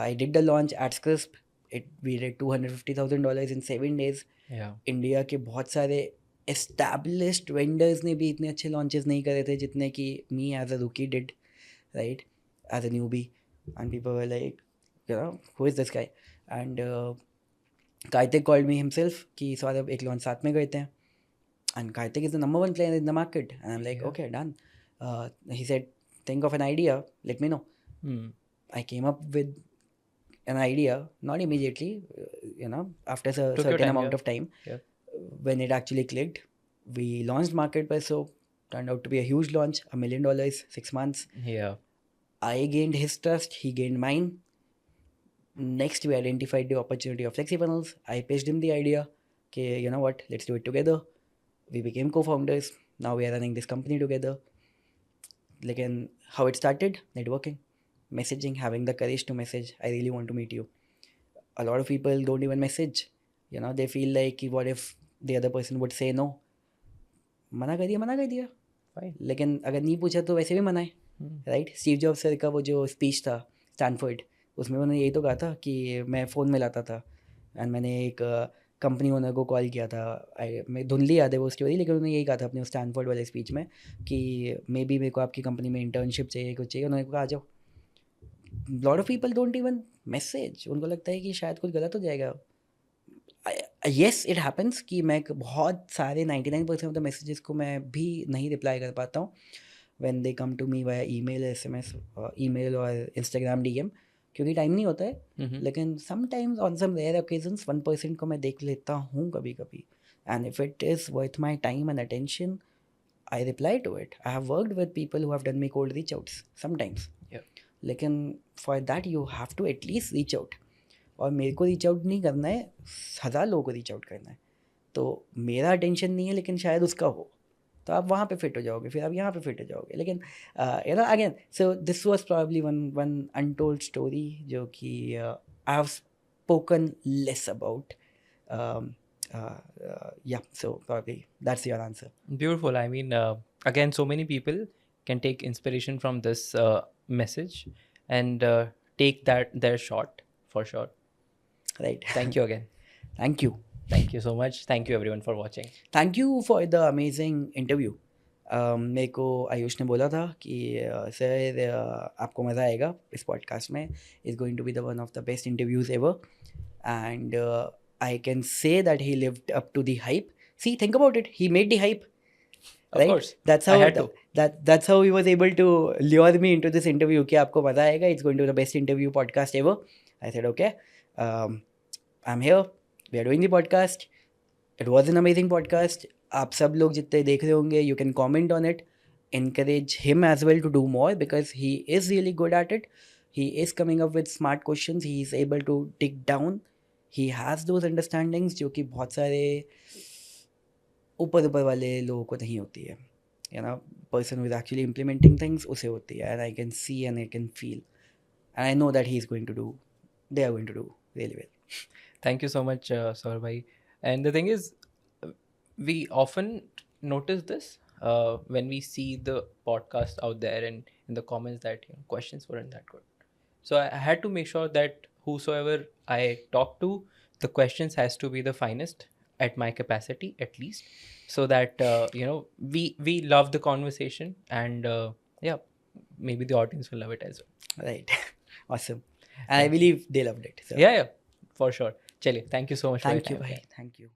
I did the launch at Crisp. We did $250,000 in 7 days. India के बहुत सारे established vendors ने भी इतने अच्छे लॉन्चेस नहीं करे थे जितने कि मी as a rookie did, right, as a newbie. And people were like, you know, who is this guy. And Kartik called me himself कि सौरभ एक लॉन्च साथ में करते हैं. And Kartik is the number 1 player in the market. And I am like okay done. He said think of an idea, let me know. I came up with an idea, not immediately, after a Took your certain time, amount yeah. of time. Yeah. When it actually clicked, we launched Market by Soap. Turned out to be a huge launch, $1 million, 6 months. Yeah. I gained his trust, he gained mine. Next, we identified the opportunity of FlexiFunnels. I pitched him the idea. Okay, you know what? Let's do it together. We became co-founders. Now we are running this company together. Like, and how it started? Networking, messaging, having the courage to message. I really want to meet you. A lot of people don't even message. They feel like, what if the other person would say no? मना कर दिया. Fine. लेकिन अगर नहीं पूछा तो वैसे भी मना है, राइट. स्टीव जॉब्स सर का वो जो स्पीच था स्टैनफोर्ड, उसमें उन्होंने यही तो कहा था कि मैं फ़ोन मिलाता था एंड मैंने एक कंपनी ओनर को कॉल किया था. मैं धुंधली याद है वो स्टोरी, लेकिन उन्होंने यही कहा था अपने स्टैनफोर्ड वाले स्पीच में कि मे बी मेरे को आपकी कंपनी में इंटर्नशिप चाहिए, कुछ चाहिए. उन्होंने कहा आ जाओ. Lot of people don't even message. उनको लगता है कि शायद कुछ गलत हो जाएगा. येस इट हैपन्स कि मैं बहुत सारे 99% ऑफ द मैसेजेस को मैं भी नहीं रिप्लाई कर पाता हूँ when they come to me via email, SMS, email और इंस्टाग्राम DM, क्योंकि टाइम नहीं होता है. लेकिन sometimes on some rare occasions 1% को मैं देख लेता हूँ कभी कभी, and if it is worth my time and attention I reply to it. I have worked with people who have done me cold reach outs sometimes, लेकिन for that you have to at least reach out. और मेरे को reach out नहीं करना है, 1000 लोगों को reach out करना है. तो मेरा अटेंशन नहीं है लेकिन शायद उसका हो, तो आप वहाँ पे फिट हो जाओगे, फिर आप यहाँ पे फिट हो जाओगे. लेकिन again, so this was probably one untold story जो कि I have spoken less about. Yeah, so probably that's your answer. Beautiful. I mean, again, so many people can take inspiration from this message and take their shot for sure. Right. Thank you again. Thank you. Thank you so much. Thank you everyone for watching. Thank you for the amazing interview. मेरे को आयुष ने बोला था कि sir आपको मज़ा आएगा इस पॉडकास्ट में. Is going to be the one of the best interviews ever, and I can say that he lived up to the hype. See, think about it. He made the hype. Of Right? course. That's how I had to. that's how he was able to lure me into this interview. कि आपको मज़ा आएगा. It's going to be the best interview podcast ever. I said okay. I'm here. We are doing the podcast. It was an amazing podcast. आप सब लोग जितने देख रहे होंगे, you can comment on it. Encourage him as well to do more because he is really good at it. He is coming up with smart questions. He is able to dig down. He has those understandings जो कि बहुत सारे ऊपर वाले लोगों को नहीं होती है. Person who is actually implementing things, उसे होती है. And I can see and I can feel. And I know that they are going to do really well. Thank you so much, Saurabh. And the thing is, we often notice this when we see the podcast out there and in the comments that questions weren't that good. So I had to make sure that whosoever I talk to, the questions has to be the finest at my capacity at least, so that we love the conversation, and maybe the audience will love it as well. Right. Awesome. And I believe they loved it. So. Yeah, for sure. Chaliye, thank you so much. Thank you, bhai. Thank you.